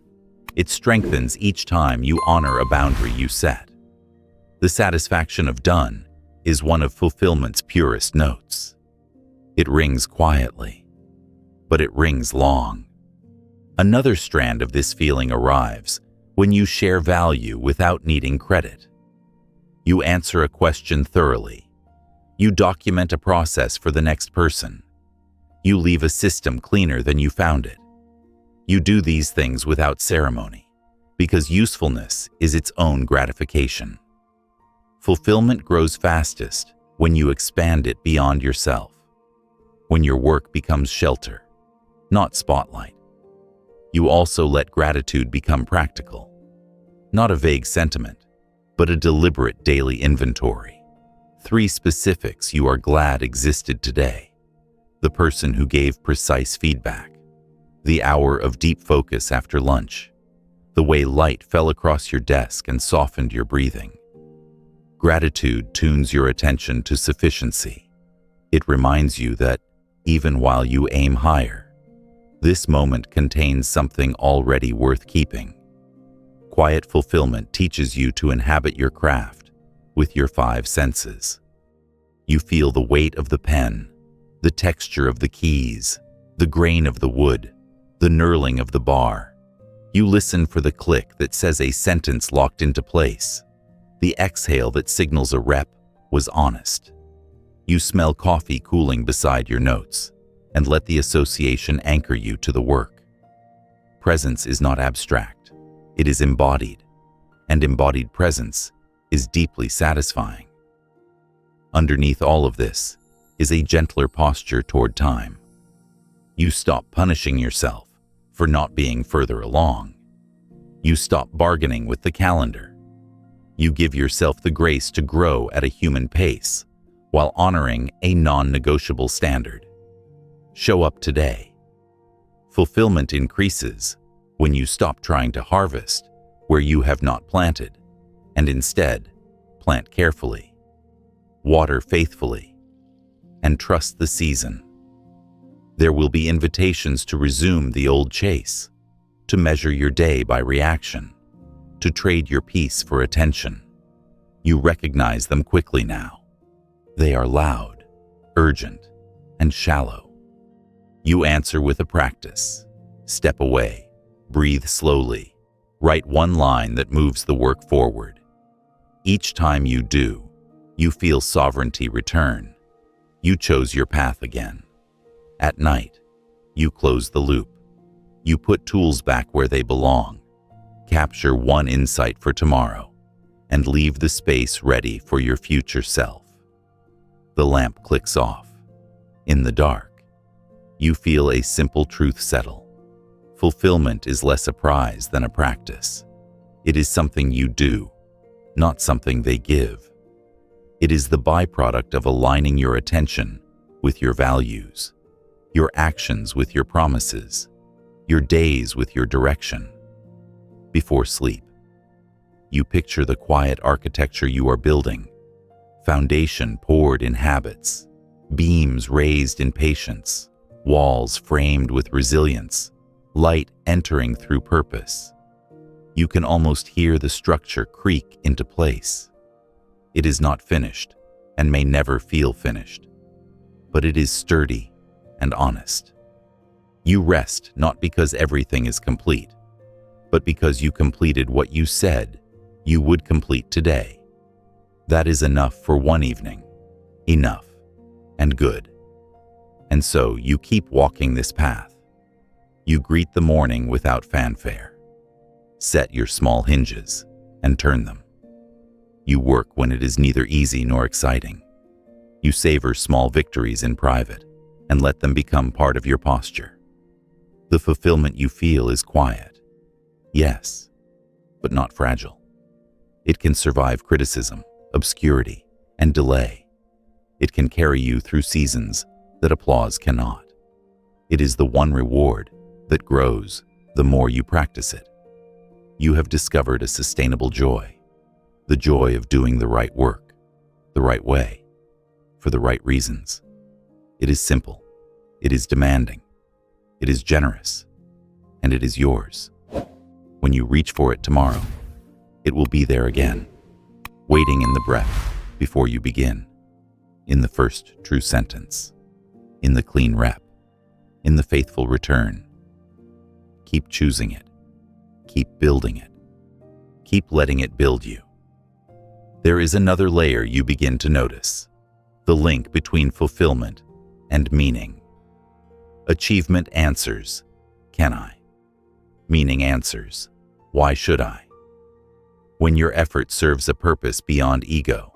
It strengthens each time you honor a boundary you set. The satisfaction of done is one of fulfillment's purest notes. It rings quietly, but it rings long. Another strand of this feeling arrives when you share value without needing credit. You answer a question thoroughly. You document a process for the next person. You leave a system cleaner than you found it. You do these things without ceremony, because usefulness is its own gratification. Fulfillment grows fastest when you expand it beyond yourself, when your work becomes shelter, not spotlight. You also let gratitude become practical, not a vague sentiment, but a deliberate daily inventory. 3 specifics you are glad existed today: the person who gave precise feedback, the hour of deep focus after lunch, the way light fell across your desk and softened your breathing. Gratitude tunes your attention to sufficiency. It reminds you that, even while you aim higher, this moment contains something already worth keeping. Quiet fulfillment teaches you to inhabit your craft with your 5 senses. You feel the weight of the pen, the texture of the keys, the grain of the wood, the knurling of the bar. You listen for the click that says a sentence locked into place, the exhale that signals a rep was honest. You smell coffee cooling beside your notes and let the association anchor you to the work. Presence is not abstract, it is embodied, and embodied presence is deeply satisfying. Underneath all of this is a gentler posture toward time. You stop punishing yourself for not being further along. You stop bargaining with the calendar. You give yourself the grace to grow at a human pace while honoring a non-negotiable standard. Show up today. Fulfillment increases when you stop trying to harvest where you have not planted, and instead plant carefully, water faithfully, and trust the season. There will be invitations to resume the old chase, to measure your day by reaction, to trade your peace for attention. You recognize them quickly now. They are loud, urgent, and shallow. You answer with a practice. Step away, breathe slowly, write one line that moves the work forward. Each time you do, you feel sovereignty return. You chose your path again. At night, you close the loop. You put tools back where they belong, capture one insight for tomorrow, and leave the space ready for your future self. The lamp clicks off. In the dark, you feel a simple truth settle. Fulfillment is less a prize than a practice. It is something you do, not something they give. It is the byproduct of aligning your attention with your values, your actions with your promises, your days with your direction. Before sleep, you picture the quiet architecture you are building, foundation poured in habits, beams raised in patience, walls framed with resilience, light entering through purpose. You can almost hear the structure creak into place. It is not finished and may never feel finished, but it is sturdy and honest. You rest not because everything is complete, but because you completed what you said you would complete today. That is enough for one evening, enough and good. And so you keep walking this path. You greet the morning without fanfare. Set your small hinges and turn them. You work when it is neither easy nor exciting. You savor small victories in private and let them become part of your posture. The fulfillment you feel is quiet, yes, but not fragile. It can survive criticism, obscurity, and delay. It can carry you through seasons that applause cannot. It is the one reward that grows the more you practice it. You have discovered a sustainable joy, the joy of doing the right work, the right way, for the right reasons. It is simple, it is demanding, it is generous, and it is yours. When you reach for it tomorrow, it will be there again, waiting in the breath before you begin, in the first true sentence, in the clean rep, in the faithful return. Keep choosing it. Keep building it. Keep letting it build you. There is another layer you begin to notice, the link between fulfillment and meaning. Achievement answers, can I? Meaning answers, why should I? When your effort serves a purpose beyond ego,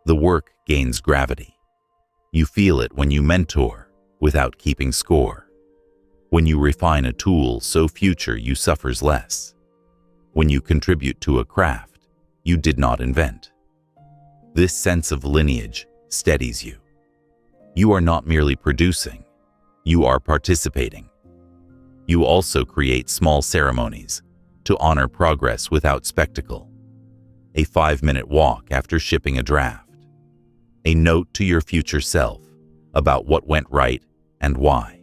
the work gains gravity. You feel it when you mentor without keeping score. When you refine a tool so future you suffers less. When you contribute to a craft you did not invent. This sense of lineage steadies you. You are not merely producing, you are participating. You also create small ceremonies to honor progress without spectacle. A 5-minute walk after shipping a draft. A note to your future self about what went right and why.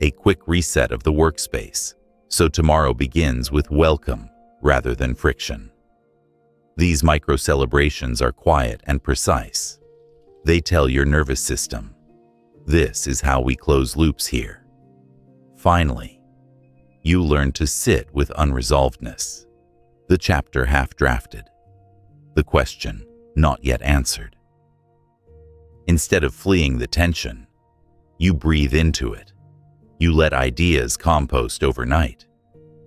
A quick reset of the workspace, so tomorrow begins with welcome rather than friction. These micro-celebrations are quiet and precise. They tell your nervous system, this is how we close loops here. Finally, you learn to sit with unresolvedness, the chapter half-drafted, the question not yet answered. Instead of fleeing the tension, you breathe into it. You let ideas compost overnight.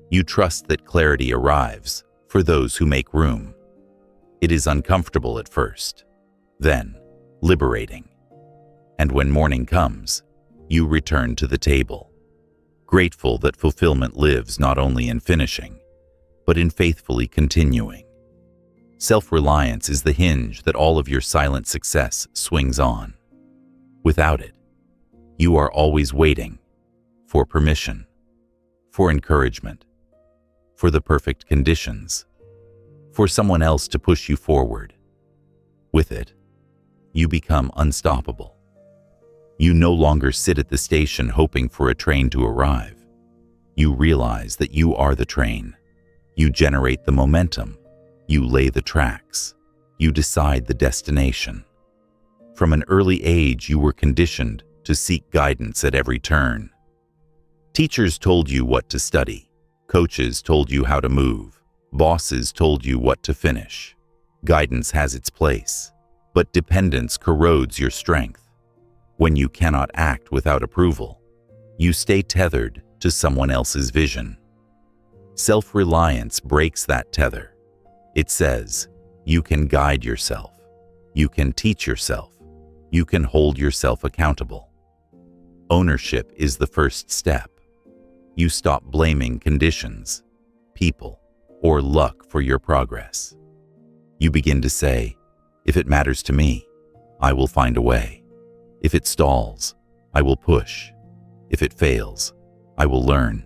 You trust that clarity arrives for those who make room. It is uncomfortable at first, then liberating. And when morning comes, you return to the table, grateful that fulfillment lives not only in finishing, but in faithfully continuing. Self-reliance is the hinge that all of your silent success swings on. Without it, you are always waiting for permission, for encouragement, for the perfect conditions, for someone else to push you forward. With it, you become unstoppable. You no longer sit at the station hoping for a train to arrive. You realize that you are the train. You generate the momentum. You lay the tracks. You decide the destination. From an early age, you were conditioned to seek guidance at every turn. Teachers told you what to study. Coaches told you how to move. Bosses told you what to finish. Guidance has its place, but dependence corrodes your strength. When you cannot act without approval, you stay tethered to someone else's vision. Self-reliance breaks that tether. It says, you can guide yourself. You can teach yourself. You can hold yourself accountable. Ownership is the first step. You stop blaming conditions, people, or luck for your progress. You begin to say, if it matters to me, I will find a way. If it stalls, I will push. If it fails, I will learn.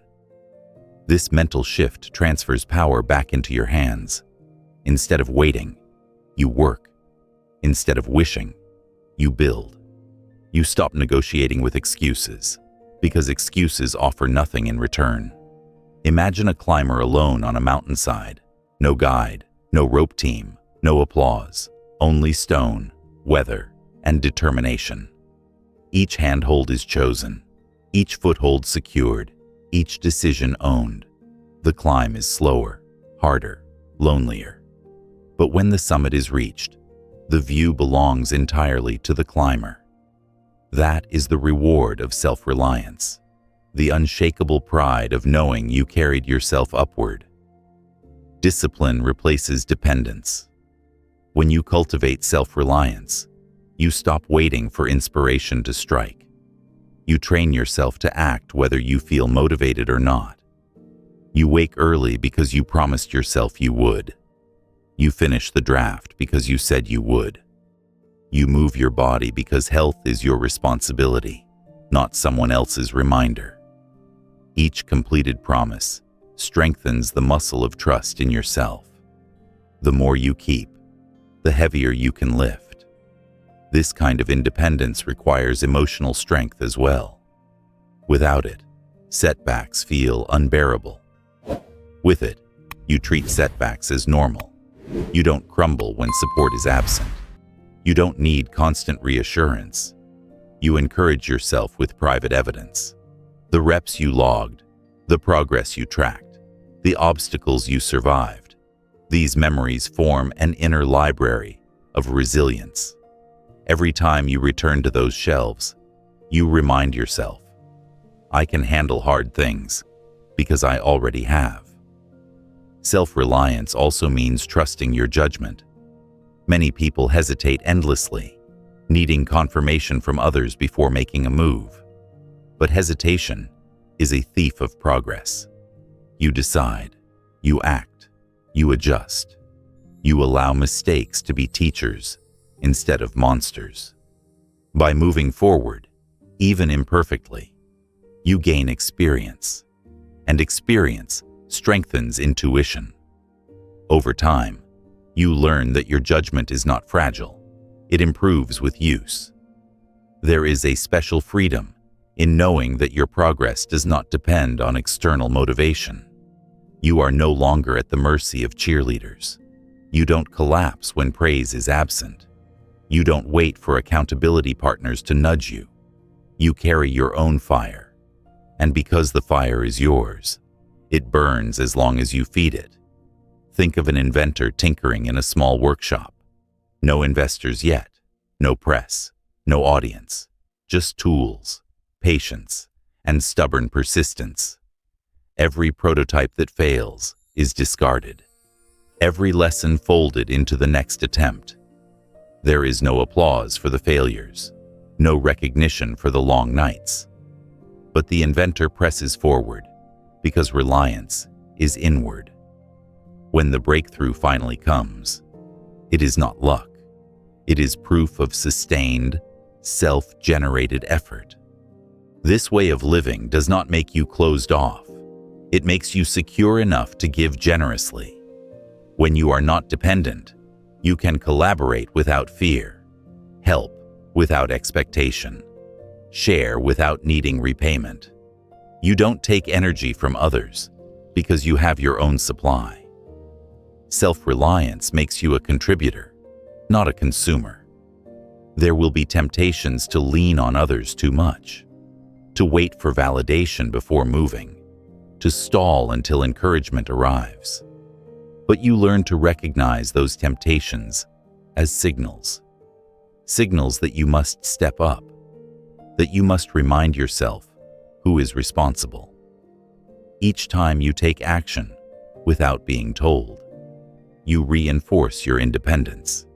This mental shift transfers power back into your hands. Instead of waiting, you work. Instead of wishing, you build. You stop negotiating with excuses, because excuses offer nothing in return. Imagine a climber alone on a mountainside. No guide, no rope team, no applause, only stone, weather, and determination. Each handhold is chosen, each foothold secured, each decision owned. The climb is slower, harder, lonelier. But when the summit is reached, the view belongs entirely to the climber. That is the reward of self-reliance, the unshakable pride of knowing you carried yourself upward. Discipline replaces dependence. When you cultivate self-reliance, you stop waiting for inspiration to strike. You train yourself to act whether you feel motivated or not. You wake early because you promised yourself you would. You finish the draft because you said you would. You move your body because health is your responsibility. not someone else's reminder. Each completed promise strengthens the muscle of trust in yourself. The more you keep, the heavier you can lift. This kind of independence requires emotional strength as well. Without it, setbacks feel unbearable. With it, you treat setbacks as normal. You don't crumble when support is absent. You don't need constant reassurance. You encourage yourself with private evidence. The reps you logged, the progress you tracked, the obstacles you survived. These memories form an inner library of resilience. Every time you return to those shelves, you remind yourself, I can handle hard things because I already have. Self-reliance also means trusting your judgment. Many people hesitate endlessly, needing confirmation from others before making a move. But hesitation is a thief of progress. You decide, you act, you adjust. You allow mistakes to be teachers instead of monsters. By moving forward, even imperfectly, you gain experience, and experience strengthens intuition. Over time, you learn that your judgment is not fragile. It improves with use. There is a special freedom in knowing that your progress does not depend on external motivation. You are no longer at the mercy of cheerleaders. You don't collapse when praise is absent. You don't wait for accountability partners to nudge you. You carry your own fire. And because the fire is yours, it burns as long as you feed it. Think of an inventor tinkering in a small workshop. No investors yet, no press, no audience, just tools, patience, and stubborn persistence. Every prototype that fails is discarded. Every lesson folded into the next attempt. There is no applause for the failures, no recognition for the long nights. But the inventor presses forward because reliance is inward. When the breakthrough finally comes, it is not luck. It is proof of sustained, self-generated effort. This way of living does not make you closed off. It makes you secure enough to give generously. When you are not dependent, you can collaborate without fear, help without expectation, share without needing repayment. You don't take energy from others because you have your own supply. Self-reliance makes you a contributor, not a consumer. There will be temptations to lean on others too much, to wait for validation before moving, to stall until encouragement arrives. But you learn to recognize those temptations as signals. Signals that you must step up, that you must remind yourself who is responsible. Each time you take action without being told, you reinforce your independence.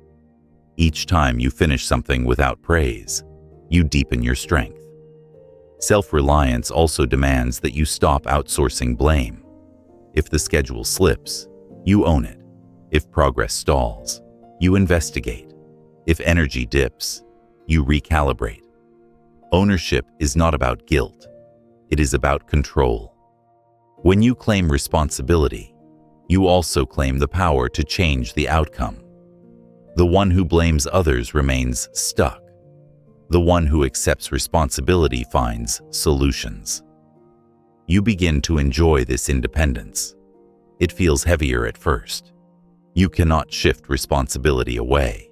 Each time you finish something without praise, you deepen your strength. Self-reliance also demands that you stop outsourcing blame. If the schedule slips, you own it. If progress stalls, you investigate. If energy dips, you recalibrate. Ownership is not about guilt. It is about control. When you claim responsibility, you also claim the power to change the outcome. The one who blames others remains stuck. The one who accepts responsibility finds solutions. You begin to enjoy this independence. It feels heavier at first. You cannot shift responsibility away.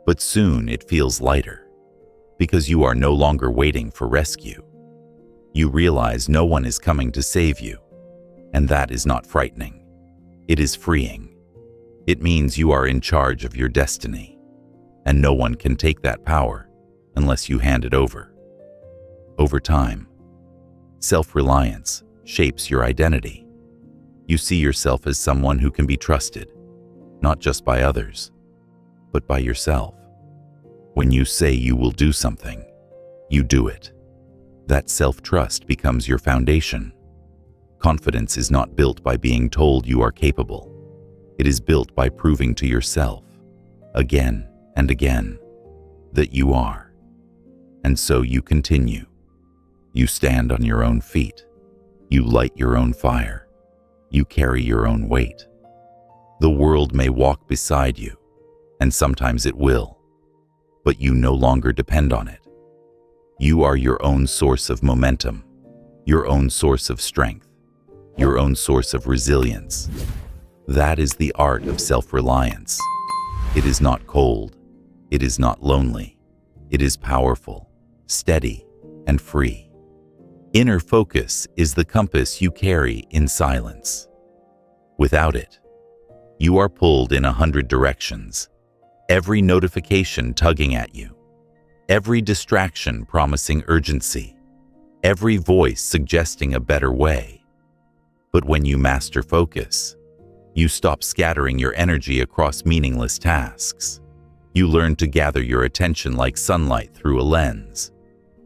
But soon it feels lighter, because you are no longer waiting for rescue. You realize no one is coming to save you, and that is not frightening. It is freeing. It means you are in charge of your destiny, and no one can take that power unless you hand it over. Over time, self-reliance shapes your identity. You see yourself as someone who can be trusted, not just by others, but by yourself. When you say you will do something, you do it. That self-trust becomes your foundation. Confidence is not built by being told you are capable. It is built by proving to yourself, again and again, that you are. And so you continue, You stand on your own feet. You light your own fire. You carry your own weight. The world may walk beside you, and sometimes it will, but you no longer depend on it. You are your own source of momentum, your own source of strength, your own source of resilience. That is the art of self-reliance. It is not cold. It is not lonely. It is powerful, steady, and free. Inner focus is the compass you carry in silence. Without it, you are pulled in 100 directions, every notification tugging at you, every distraction promising urgency, every voice suggesting a better way. But when you master focus, you stop scattering your energy across meaningless tasks. You learn to gather your attention like sunlight through a lens,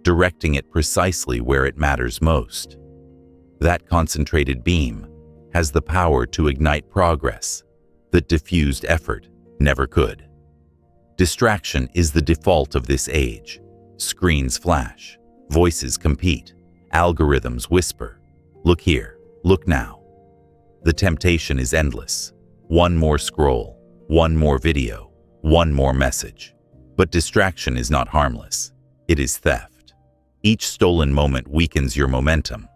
directing it precisely where it matters most. That concentrated beam has the power to ignite progress that diffused effort never could. Distraction is the default of this age. Screens flash, voices compete, algorithms whisper, "Look here, look now." The temptation is endless. One more scroll, one more video, one more message. But distraction is not harmless. It is theft. Each stolen moment weakens your momentum.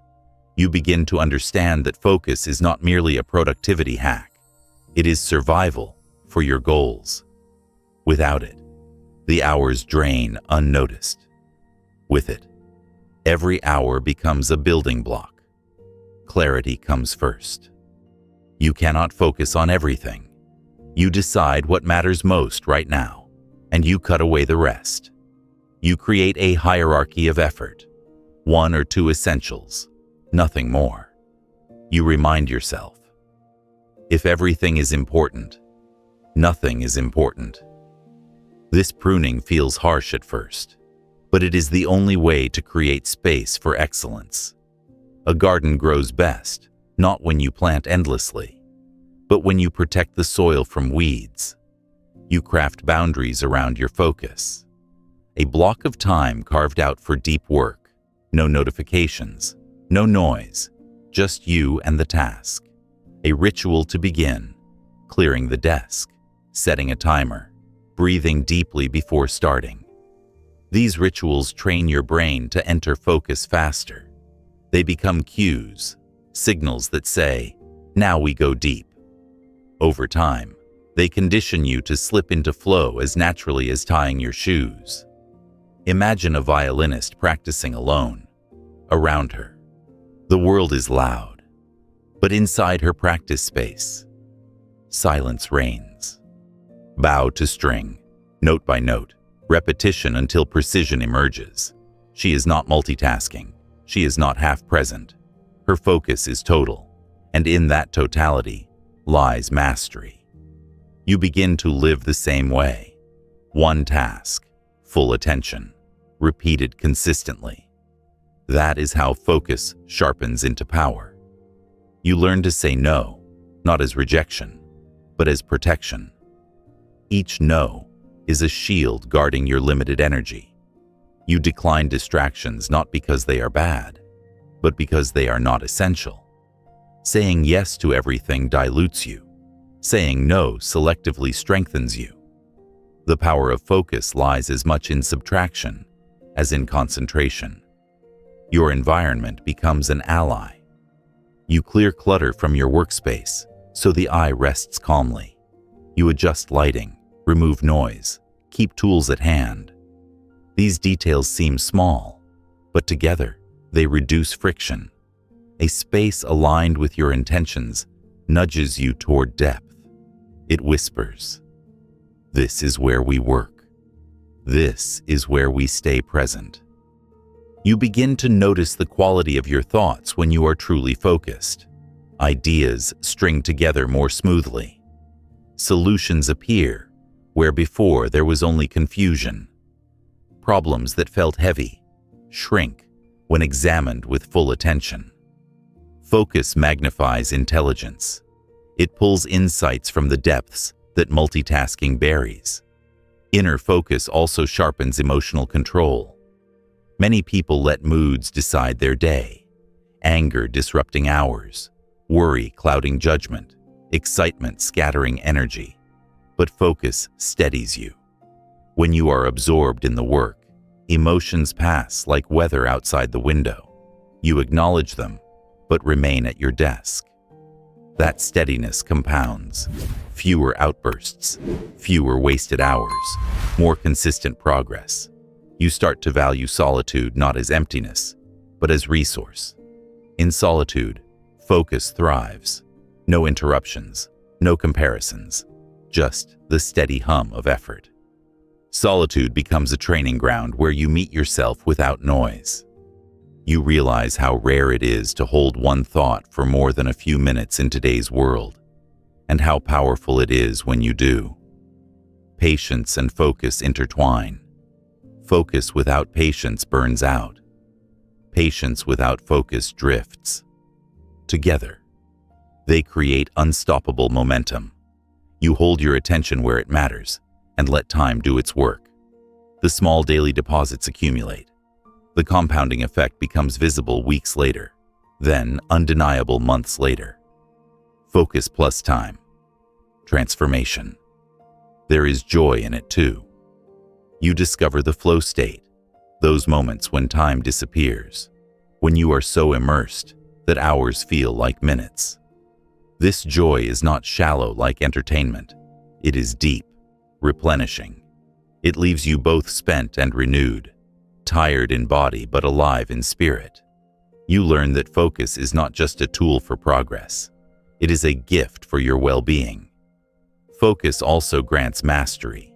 You begin to understand that focus is not merely a productivity hack. It is survival for your goals. Without it, the hours drain unnoticed. With it, every hour becomes a building block. Clarity comes first. You cannot focus on everything. You decide what matters most right now, and you cut away the rest. You create a hierarchy of effort, 1 or 2 essentials, nothing more. You remind yourself, if everything is important, nothing is important. This pruning feels harsh at first, but it is the only way to create space for excellence. A garden grows best, not when you plant endlessly, but when you protect the soil from weeds. You craft boundaries around your focus. A block of time carved out for deep work, no notifications, no noise, just you and the task. A ritual to begin, clearing the desk, setting a timer, breathing deeply before starting. These rituals train your brain to enter focus faster. They become cues, signals that say, "Now we go deep." Over time, they condition you to slip into flow as naturally as tying your shoes. Imagine a violinist practicing alone. Around her, the world is loud. But inside her practice space, silence reigns. Bow to string, note by note, repetition until precision emerges. She is not multitasking. She is not half present. Her focus is total, and in that totality lies mastery. You begin to live the same way. One task, full attention, repeated consistently. That is how focus sharpens into power. You learn to say no, not as rejection, but as protection. Each no is a shield guarding your limited energy. You decline distractions not because they are bad, but because they are not essential. Saying yes to everything dilutes you. Saying no selectively strengthens you. The power of focus lies as much in subtraction as in concentration. Your environment becomes an ally. You clear clutter from your workspace so the eye rests calmly. You adjust lighting, remove noise, keep tools at hand. These details seem small, but together they reduce friction. A space aligned with your intentions nudges you toward depth. It whispers, "This is where we work. This is where we stay present." You begin to notice the quality of your thoughts when you are truly focused. Ideas string together more smoothly. Solutions appear where before there was only confusion. Problems that felt heavy shrink when examined with full attention. Focus magnifies intelligence. It pulls insights from the depths that multitasking buries. Inner focus also sharpens emotional control. Many people let moods decide their day. Anger disrupting hours, worry clouding judgment, excitement scattering energy. But focus steadies you. When you are absorbed in the work, emotions pass like weather outside the window. You acknowledge them, but remain at your desk. That steadiness compounds. Fewer outbursts, fewer wasted hours, more consistent progress. You start to value solitude not as emptiness, but as resource. In solitude, focus thrives. No interruptions, no comparisons, just the steady hum of effort. Solitude becomes a training ground where you meet yourself without noise. You realize how rare it is to hold one thought for more than a few minutes in today's world, and how powerful it is when you do. Patience and focus intertwine. Focus without patience burns out. Patience without focus drifts. Together, they create unstoppable momentum. You hold your attention where it matters and let time do its work. The small daily deposits accumulate. The compounding effect becomes visible weeks later, then undeniable months later. Focus plus time. Transformation. There is joy in it too. You discover the flow state, those moments when time disappears, when you are so immersed that hours feel like minutes. This joy is not shallow like entertainment. It is deep, replenishing. It leaves you both spent and renewed, tired in body but alive in spirit. You learn that focus is not just a tool for progress. It is a gift for your well-being. Focus also grants mastery.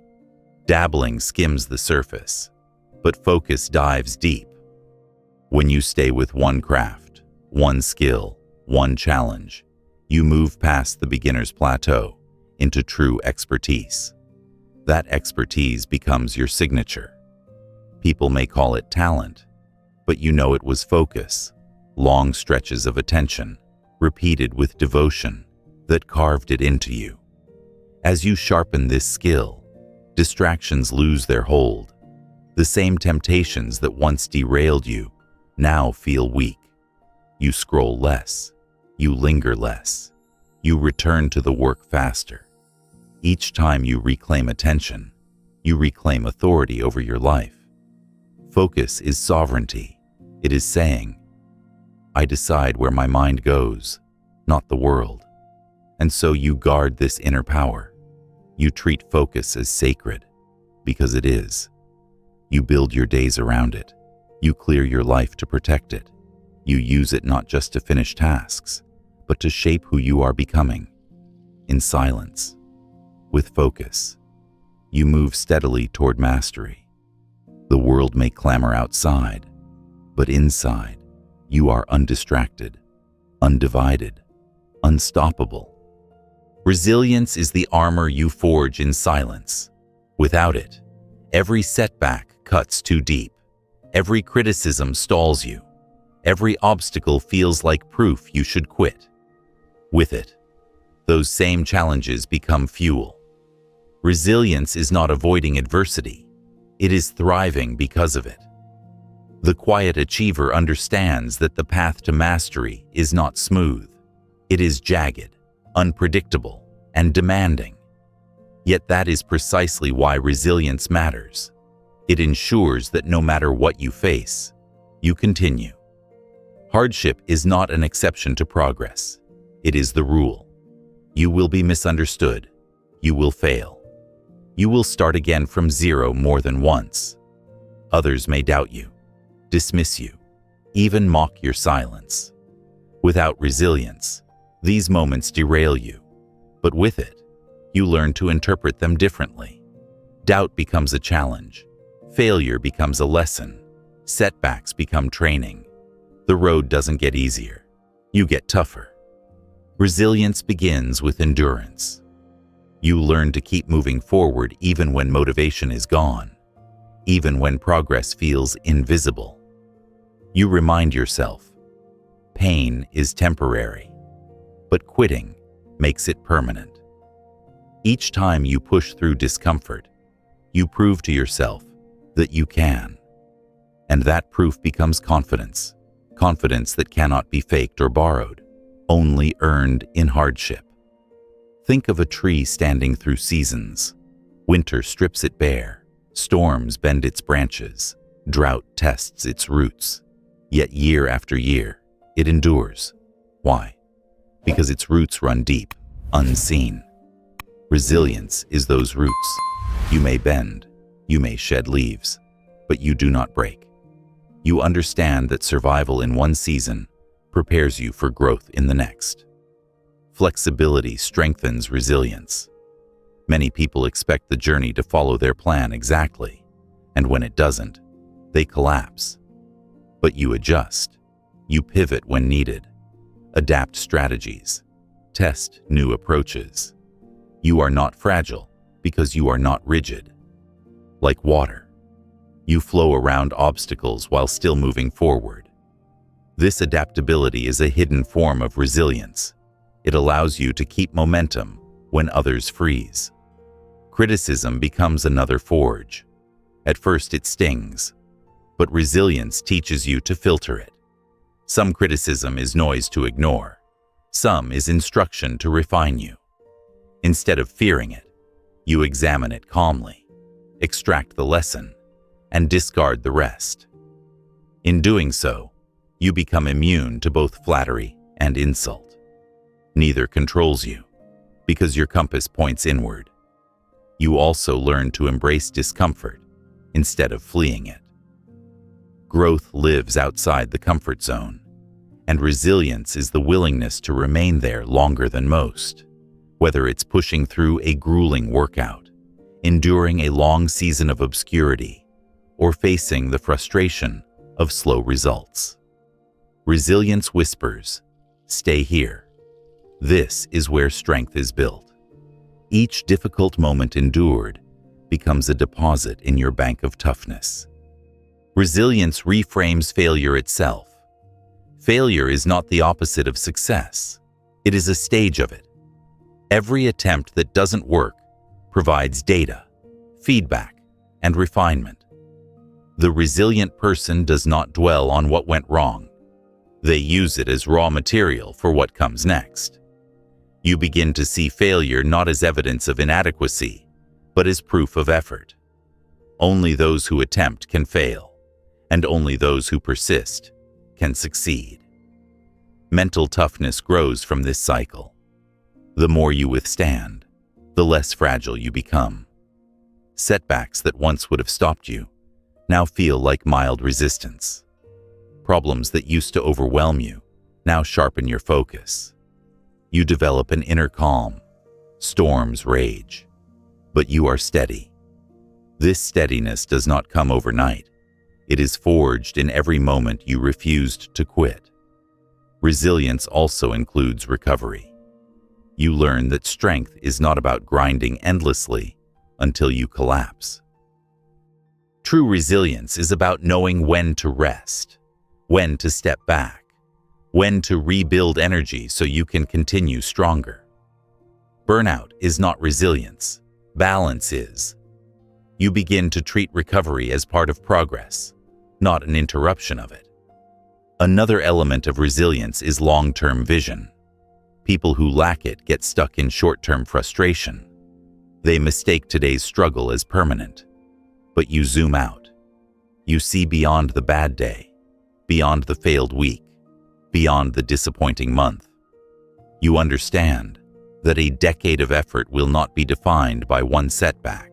Dabbling skims the surface, but focus dives deep. When you stay with one craft, one skill, one challenge, you move past the beginner's plateau into true expertise. That expertise becomes your signature. People may call it talent, but you know it was focus, long stretches of attention, repeated with devotion, that carved it into you. As you sharpen this skill, distractions lose their hold. The same temptations that once derailed you now feel weak. You scroll less. You linger less. You return to the work faster. Each time you reclaim attention, you reclaim authority over your life. Focus is sovereignty. It is saying, I decide where my mind goes, not the world. And so you guard this inner power. You treat focus as sacred, because it is. You build your days around it. You clear your life to protect it. You use it not just to finish tasks, but to shape who you are becoming. In silence, with focus, you move steadily toward mastery. The world may clamor outside, but inside, you are undistracted, undivided, unstoppable. Resilience is the armor you forge in silence. Without it, every setback cuts too deep. Every criticism stalls you. Every obstacle feels like proof you should quit. With it, those same challenges become fuel. Resilience is not avoiding adversity. It is thriving because of it. The quiet achiever understands that the path to mastery is not smooth. It is jagged, unpredictable, and demanding. Yet that is precisely why resilience matters. It ensures that no matter what you face, you continue. Hardship is not an exception to progress. It is the rule. You will be misunderstood. You will fail. You will start again from zero more than once. Others may doubt you, dismiss you, even mock your silence. Without resilience, these moments derail you, but with it, you learn to interpret them differently. Doubt becomes a challenge. Failure becomes a lesson. Setbacks become training. The road doesn't get easier. You get tougher. Resilience begins with endurance. You learn to keep moving forward even when motivation is gone, even when progress feels invisible. You remind yourself, pain is temporary, but quitting makes it permanent. Each time you push through discomfort, you prove to yourself that you can. And that proof becomes confidence, confidence that cannot be faked or borrowed, only earned in hardship. Think of a tree standing through seasons. Winter strips it bare, storms bend its branches, drought tests its roots. Yet year after year, it endures. Why? Because its roots run deep, unseen. Resilience is those roots. You may bend, you may shed leaves, but you do not break. You understand that survival in one season prepares you for growth in the next. Flexibility strengthens resilience. Many people expect the journey to follow their plan exactly, and when it doesn't, they collapse. But you adjust. You pivot when needed. Adapt strategies. Test new approaches. You are not fragile because you are not rigid. Like water, you flow around obstacles while still moving forward. This adaptability is a hidden form of resilience. It allows you to keep momentum when others freeze. Criticism becomes another forge. At first it stings, but resilience teaches you to filter it. Some criticism is noise to ignore. Some is instruction to refine you. Instead of fearing it, you examine it calmly, extract the lesson, and discard the rest. In doing so, you become immune to both flattery and insult. Neither controls you, because your compass points inward. You also learn to embrace discomfort instead of fleeing it. Growth lives outside the comfort zone, and resilience is the willingness to remain there longer than most, whether it's pushing through a grueling workout, enduring a long season of obscurity, or facing the frustration of slow results. Resilience whispers, "Stay here." This is where strength is built. Each difficult moment endured becomes a deposit in your bank of toughness. Resilience reframes failure itself. Failure is not the opposite of success. It is a stage of it. Every attempt that doesn't work provides data, feedback, and refinement. The resilient person does not dwell on what went wrong. They use it as raw material for what comes next. You begin to see failure not as evidence of inadequacy, but as proof of effort. Only those who attempt can fail, and only those who persist can succeed. Mental toughness grows from this cycle. The more you withstand, the less fragile you become. Setbacks that once would have stopped you now feel like mild resistance. Problems that used to overwhelm you now sharpen your focus. You develop an inner calm. Storms rage, but you are steady. This steadiness does not come overnight. It is forged in every moment you refused to quit. Resilience also includes recovery. You learn that strength is not about grinding endlessly until you collapse. True resilience is about knowing when to rest, when to step back, when to rebuild energy so you can continue stronger. Burnout is not resilience. Balance is. You begin to treat recovery as part of progress, not an interruption of it. Another element of resilience is long-term vision. People who lack it get stuck in short-term frustration. They mistake today's struggle as permanent. But you zoom out. You see beyond the bad day, beyond the failed week, beyond the disappointing month. You understand that a decade of effort will not be defined by one setback.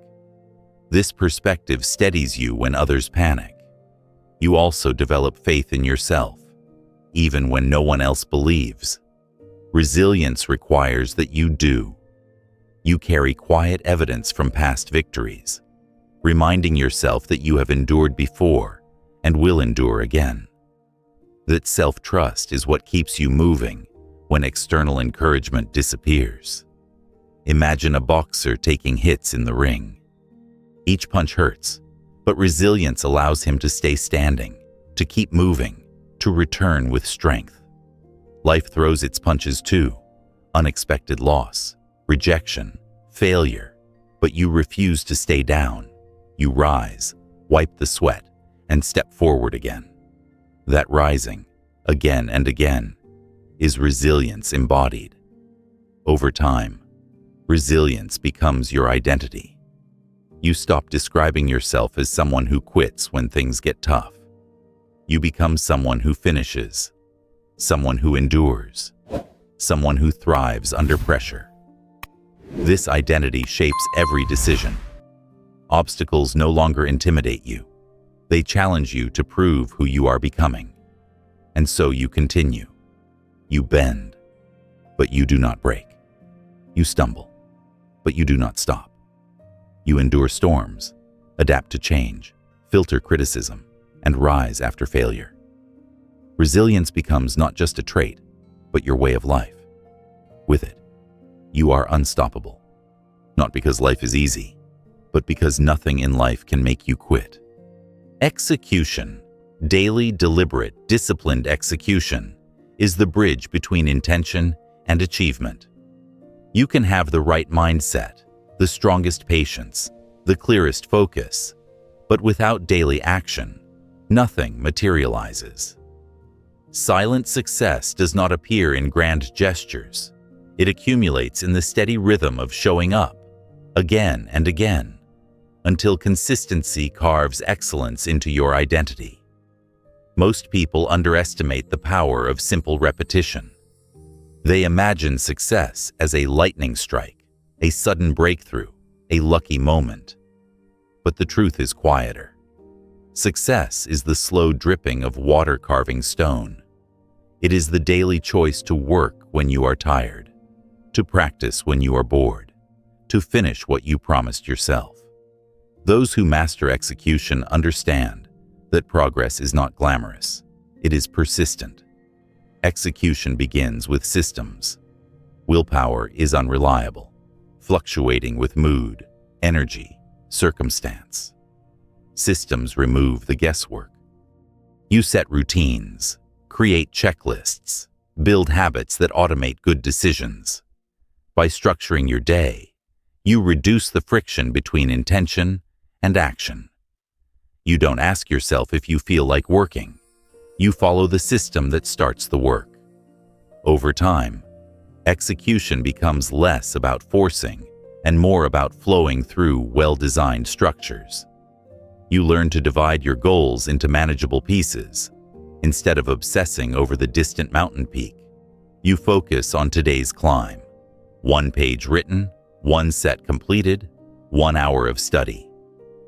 This perspective steadies you when others panic. You also develop faith in yourself, even when no one else believes. Resilience requires that you do. You carry quiet evidence from past victories, reminding yourself that you have endured before and will endure again. That self-trust is what keeps you moving when external encouragement disappears. Imagine a boxer taking hits in the ring. Each punch hurts, but resilience allows him to stay standing, to keep moving, to return with strength. Life throws its punches too: unexpected loss, rejection, failure, but you refuse to stay down. You rise, wipe the sweat, and step forward again. That rising, again and again, is resilience embodied. Over time, resilience becomes your identity. You stop describing yourself as someone who quits when things get tough. You become someone who finishes, someone who endures, someone who thrives under pressure. This identity shapes every decision. Obstacles no longer intimidate you. They challenge you to prove who you are becoming. And so you continue. You bend, but you do not break. You stumble, but you do not stop. You endure storms, adapt to change, filter criticism, and rise after failure. Resilience becomes not just a trait, but your way of life. With it, you are unstoppable. Not because life is easy, but because nothing in life can make you quit. Execution, daily, deliberate, disciplined execution, is the bridge between intention and achievement. You can have the right mindset, the strongest patience, the clearest focus, but without daily action, nothing materializes. Silent success does not appear in grand gestures. It accumulates in the steady rhythm of showing up, again and again, until consistency carves excellence into your identity. Most people underestimate the power of simple repetition. They imagine success as a lightning strike, a sudden breakthrough, a lucky moment. But the truth is quieter. Success is the slow dripping of water carving stone. It is the daily choice to work when you are tired, to practice when you are bored, to finish what you promised yourself. Those who master execution understand that progress is not glamorous. It is persistent. Execution begins with systems. Willpower is unreliable, fluctuating with mood, energy, circumstance. Systems remove the guesswork. You set routines, create checklists, build habits that automate good decisions. By structuring your day, you reduce the friction between intention and action. You don't ask yourself if you feel like working. You follow the system that starts the work. Over time, execution becomes less about forcing and more about flowing through well-designed structures. You learn to divide your goals into manageable pieces. Instead of obsessing over the distant mountain peak, you focus on today's climb. 1 page written, 1 set completed, 1 hour of study.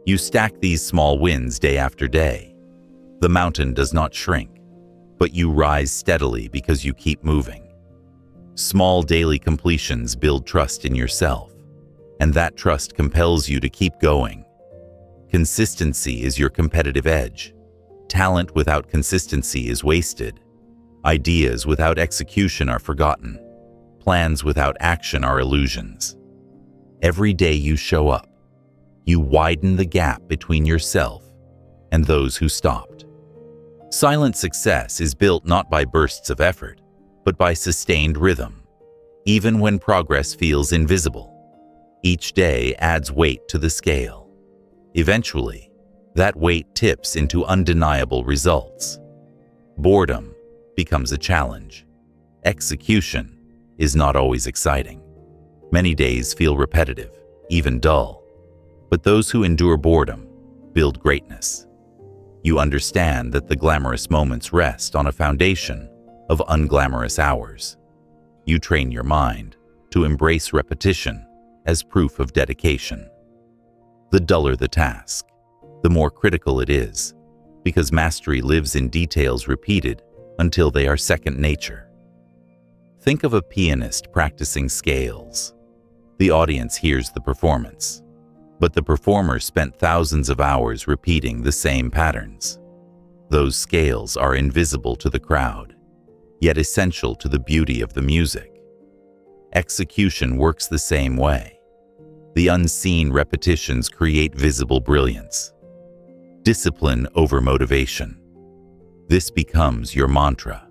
You stack these small wins day after day. The mountain does not shrink, but you rise steadily because you keep moving. Small daily completions build trust in yourself, and that trust compels you to keep going. Consistency is your competitive edge. Talent without consistency is wasted. Ideas without execution are forgotten. Plans without action are illusions. Every day you show up, you widen the gap between yourself and those who stopped. Silent success is built not by bursts of effort, but by sustained rhythm. Even when progress feels invisible, each day adds weight to the scale. Eventually, that weight tips into undeniable results. Boredom becomes a challenge. Execution is not always exciting. Many days feel repetitive, even dull. But those who endure boredom build greatness. You understand that the glamorous moments rest on a foundation of unglamorous hours. You train your mind to embrace repetition as proof of dedication. The duller the task, the more critical it is, because mastery lives in details repeated until they are second nature. Think of a pianist practicing scales. The audience hears the performance, but the performer spent thousands of hours repeating the same patterns. Those scales are invisible to the crowd, yet essential to the beauty of the music. Execution works the same way. The unseen repetitions create visible brilliance. Discipline over motivation. This becomes your mantra.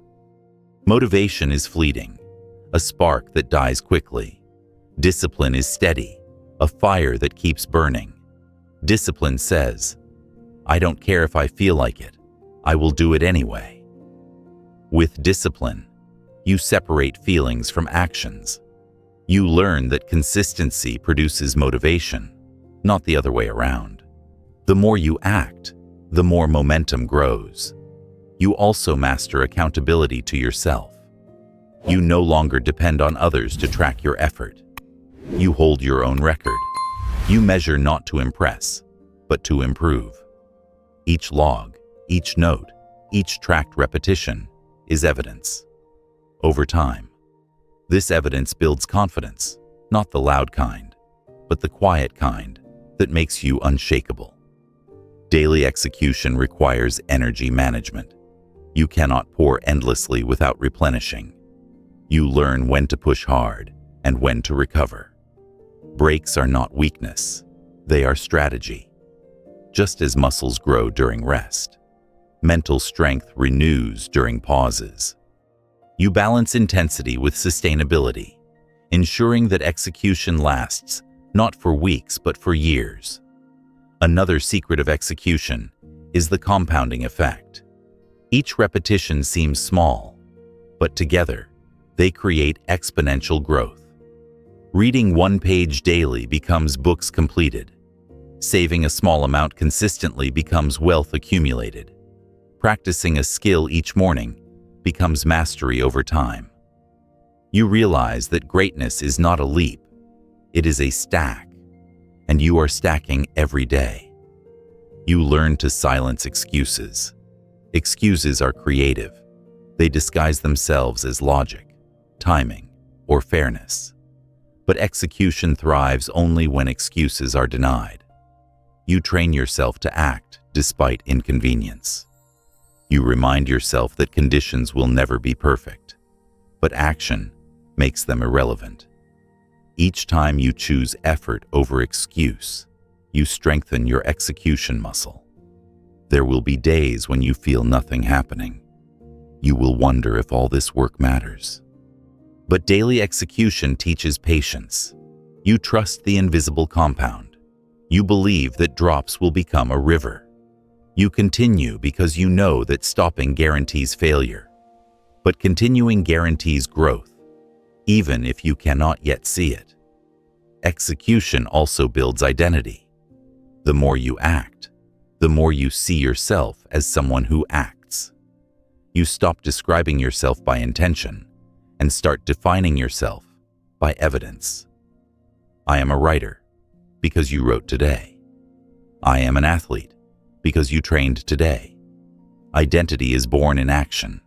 Motivation is fleeting, a spark that dies quickly. Discipline is steady, a fire that keeps burning. Discipline says, I don't care if I feel like it. I will do it anyway. With discipline, you separate feelings from actions. You learn that consistency produces motivation, not the other way around. The more you act, the more momentum grows. You also master accountability to yourself. You no longer depend on others to track your effort. You hold your own record. You measure not to impress, but to improve. Each log, each note, each tracked repetition is evidence. Over time, this evidence builds confidence, not the loud kind, but the quiet kind that makes you unshakable. Daily execution requires energy management. You cannot pour endlessly without replenishing. You learn when to push hard and when to recover. Breaks are not weakness, they are strategy. Just as muscles grow during rest, mental strength renews during pauses. You balance intensity with sustainability, ensuring that execution lasts not for weeks but for years. Another secret of execution is the compounding effect. Each repetition seems small, but together, they create exponential growth. Reading one page daily becomes books completed. Saving a small amount consistently becomes wealth accumulated. Practicing a skill each morning becomes mastery over time. You realize that greatness is not a leap, it is a stack, and you are stacking every day. You learn to silence excuses. Excuses are creative. They disguise themselves as logic, timing, or fairness. But execution thrives only when excuses are denied. You train yourself to act despite inconvenience. You remind yourself that conditions will never be perfect, but action makes them irrelevant. Each time you choose effort over excuse, you strengthen your execution muscle. There will be days when you feel nothing happening. You will wonder if all this work matters. But daily execution teaches patience. You trust the invisible compound. You believe that drops will become a river. You continue because you know that stopping guarantees failure. But continuing guarantees growth, even if you cannot yet see it. Execution also builds identity. The more you act, the more you see yourself as someone who acts. You stop describing yourself by intention and start defining yourself by evidence. I am a writer because you wrote today. I am an athlete because you trained today. Identity is born in action,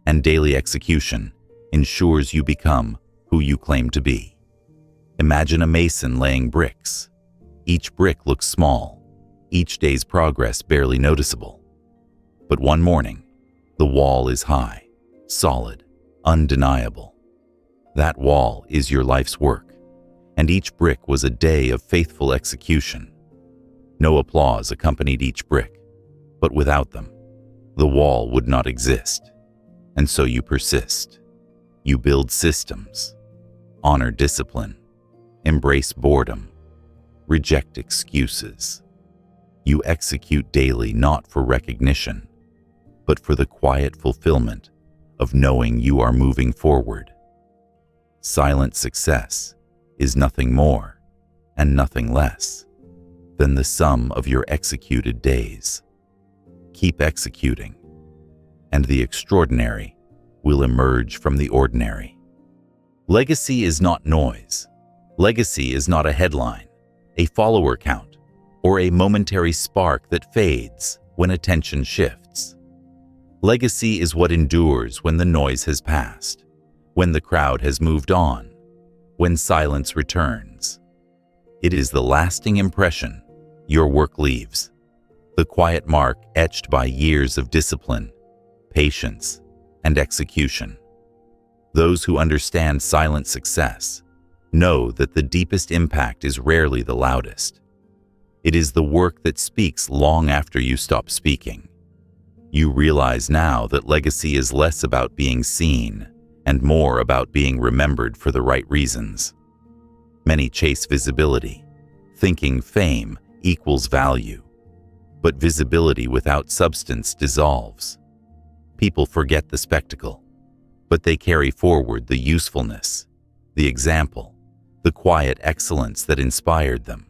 and daily execution ensures you become who you claim to be. Imagine a mason laying bricks. Each brick looks small, each day's progress barely noticeable. But one morning, the wall is high, solid, undeniable. That wall is your life's work, and each brick was a day of faithful execution. No applause accompanied each brick, but without them, the wall would not exist. And so you persist. You build systems, honor discipline, embrace boredom, reject excuses. You execute daily not for recognition, but for the quiet fulfillment of knowing you are moving forward. Silent success is nothing more and nothing less than the sum of your executed days. Keep executing, and the extraordinary will emerge from the ordinary. Legacy is not noise. Legacy is not a headline, a follower count, or a momentary spark that fades when attention shifts. Legacy is what endures when the noise has passed, when the crowd has moved on, when silence returns. It is the lasting impression your work leaves, the quiet mark etched by years of discipline, patience, and execution. Those who understand silent success know that the deepest impact is rarely the loudest. It is the work that speaks long after you stop speaking. You realize now that legacy is less about being seen and more about being remembered for the right reasons. Many chase visibility, thinking fame equals value. but visibility without substance dissolves. People forget the spectacle, but they carry forward the usefulness, the example, the quiet excellence that inspired them.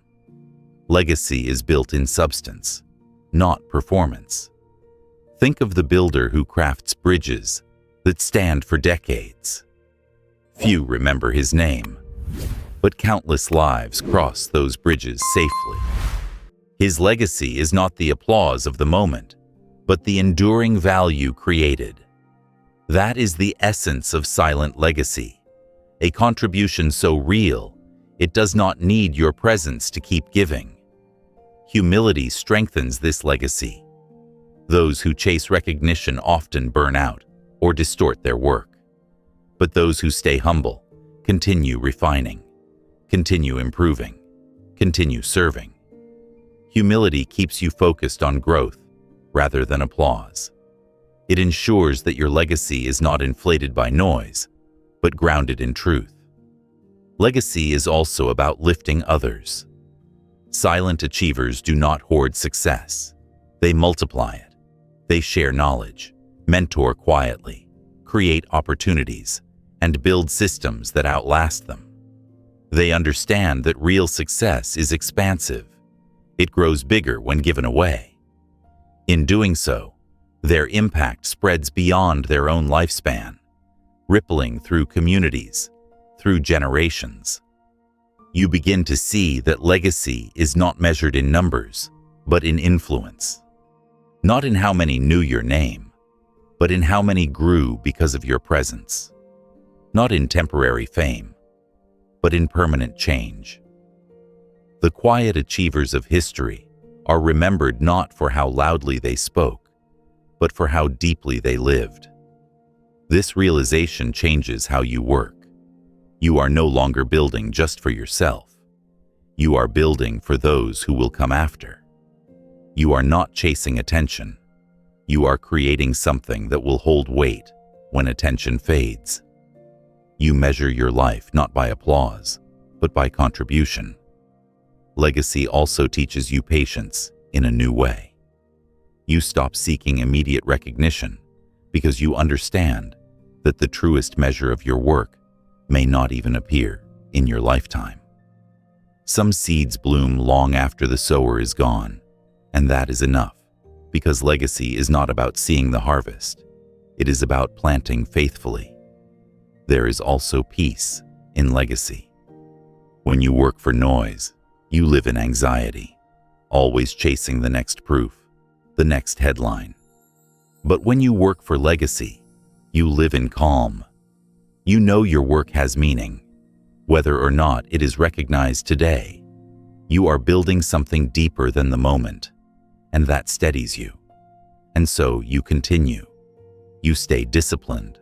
Legacy is built in substance, not performance. Think of the builder who crafts bridges that stand for decades. Few remember his name, but countless lives cross those bridges safely. His legacy is not the applause of the moment, but the enduring value created. That is the essence of silent legacy, a contribution so real, it does not need your presence to keep giving. Humility strengthens this legacy. Those who chase recognition often burn out or distort their work. But those who stay humble continue refining, continue improving, continue serving. Humility keeps you focused on growth rather than applause. It ensures that your legacy is not inflated by noise, but grounded in truth. Legacy is also about lifting others. Silent achievers do not hoard success. They multiply it. They share knowledge, mentor quietly, create opportunities, and build systems that outlast them. They understand that real success is expansive. It grows bigger when given away. In doing so, their impact spreads beyond their own lifespan, rippling through communities, through generations. You begin to see that legacy is not measured in numbers, but in influence. Not in how many knew your name, but in how many grew because of your presence. Not in temporary fame, but in permanent change. The quiet achievers of history are remembered not for how loudly they spoke, but for how deeply they lived. This realization changes how you work. You are no longer building just for yourself. You are building for those who will come after. You are not chasing attention. You are creating something that will hold weight when attention fades. You measure your life not by applause, but by contribution. Legacy also teaches you patience in a new way. You stop seeking immediate recognition because you understand that the truest measure of your work may not even appear in your lifetime. Some seeds bloom long after the sower is gone, and that is enough, because legacy is not about seeing the harvest. It is about planting faithfully. There is also peace in legacy. When you work for noise, you live in anxiety, always chasing the next proof, the next headline. But when you work for legacy, you live in calm. You know your work has meaning, whether or not it is recognized today. You are building something deeper than the moment, and that steadies you. And so you continue. You stay disciplined,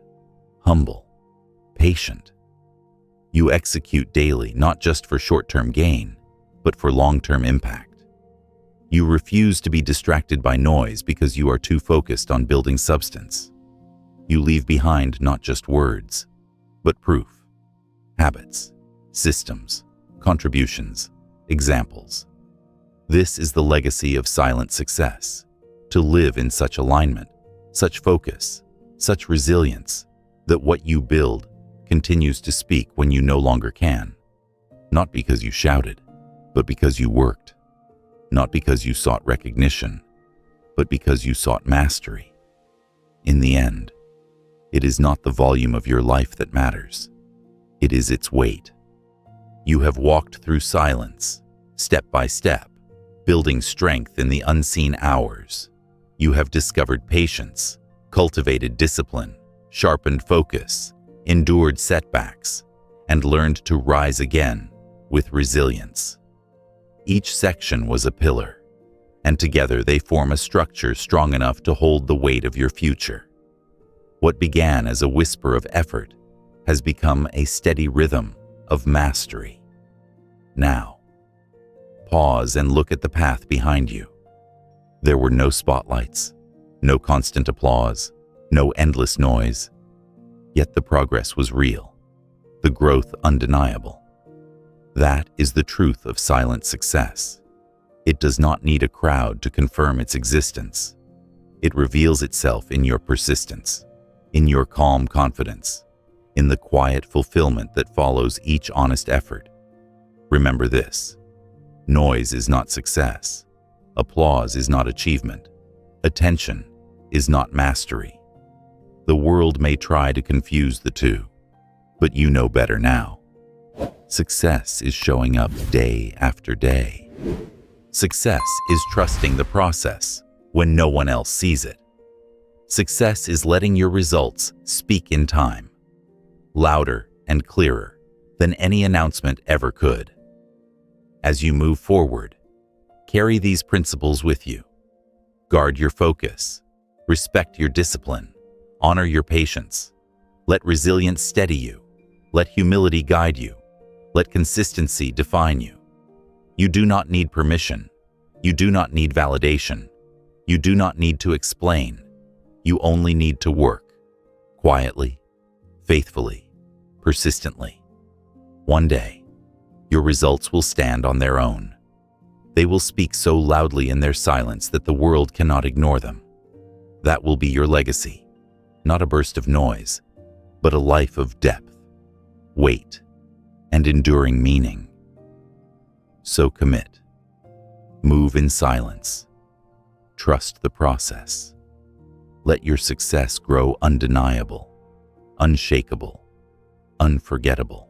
humble, patient. You execute daily, not just for short-term gain, but for long-term impact. You refuse to be distracted by noise because you are too focused on building substance. You leave behind not just words, but proof, habits, systems, contributions, examples. This is the legacy of silent success, to live in such alignment, such focus, such resilience, that what you build continues to speak when you no longer can. Not because you shouted, but because you worked. Not because you sought recognition, but because you sought mastery. In the end, it is not the volume of your life that matters. It is its weight. You have walked through silence, step by step, building strength in the unseen hours. You have discovered patience, cultivated discipline, sharpened focus, endured setbacks, and learned to rise again with resilience. Each section was a pillar, and together they form a structure strong enough to hold the weight of your future. What began as a whisper of effort has become a steady rhythm of mastery. Now, pause and look at the path behind you. There were no spotlights, no constant applause, no endless noise. Yet the progress was real, the growth undeniable. That is the truth of silent success. It does not need a crowd to confirm its existence. It reveals itself in your persistence, in your calm confidence, in the quiet fulfillment that follows each honest effort. Remember this: noise is not success. Applause is not achievement. Attention is not mastery. The world may try to confuse the two, but you know better now. Success is showing up day after day. Success is trusting the process when no one else sees it. Success is letting your results speak in time, louder and clearer than any announcement ever could. As you move forward, carry these principles with you. Guard your focus, respect your discipline, honor your patience. Let resilience steady you. Let humility guide you. Let consistency define you. You do not need permission. You do not need validation. You do not need to explain. You only need to work, quietly, faithfully, persistently. One day, your results will stand on their own. They will speak so loudly in their silence that the world cannot ignore them. That will be your legacy, not a burst of noise, but a life of depth, weight, and enduring meaning. So commit. Move in silence. Trust the process. Let your success grow undeniable, unshakable, unforgettable.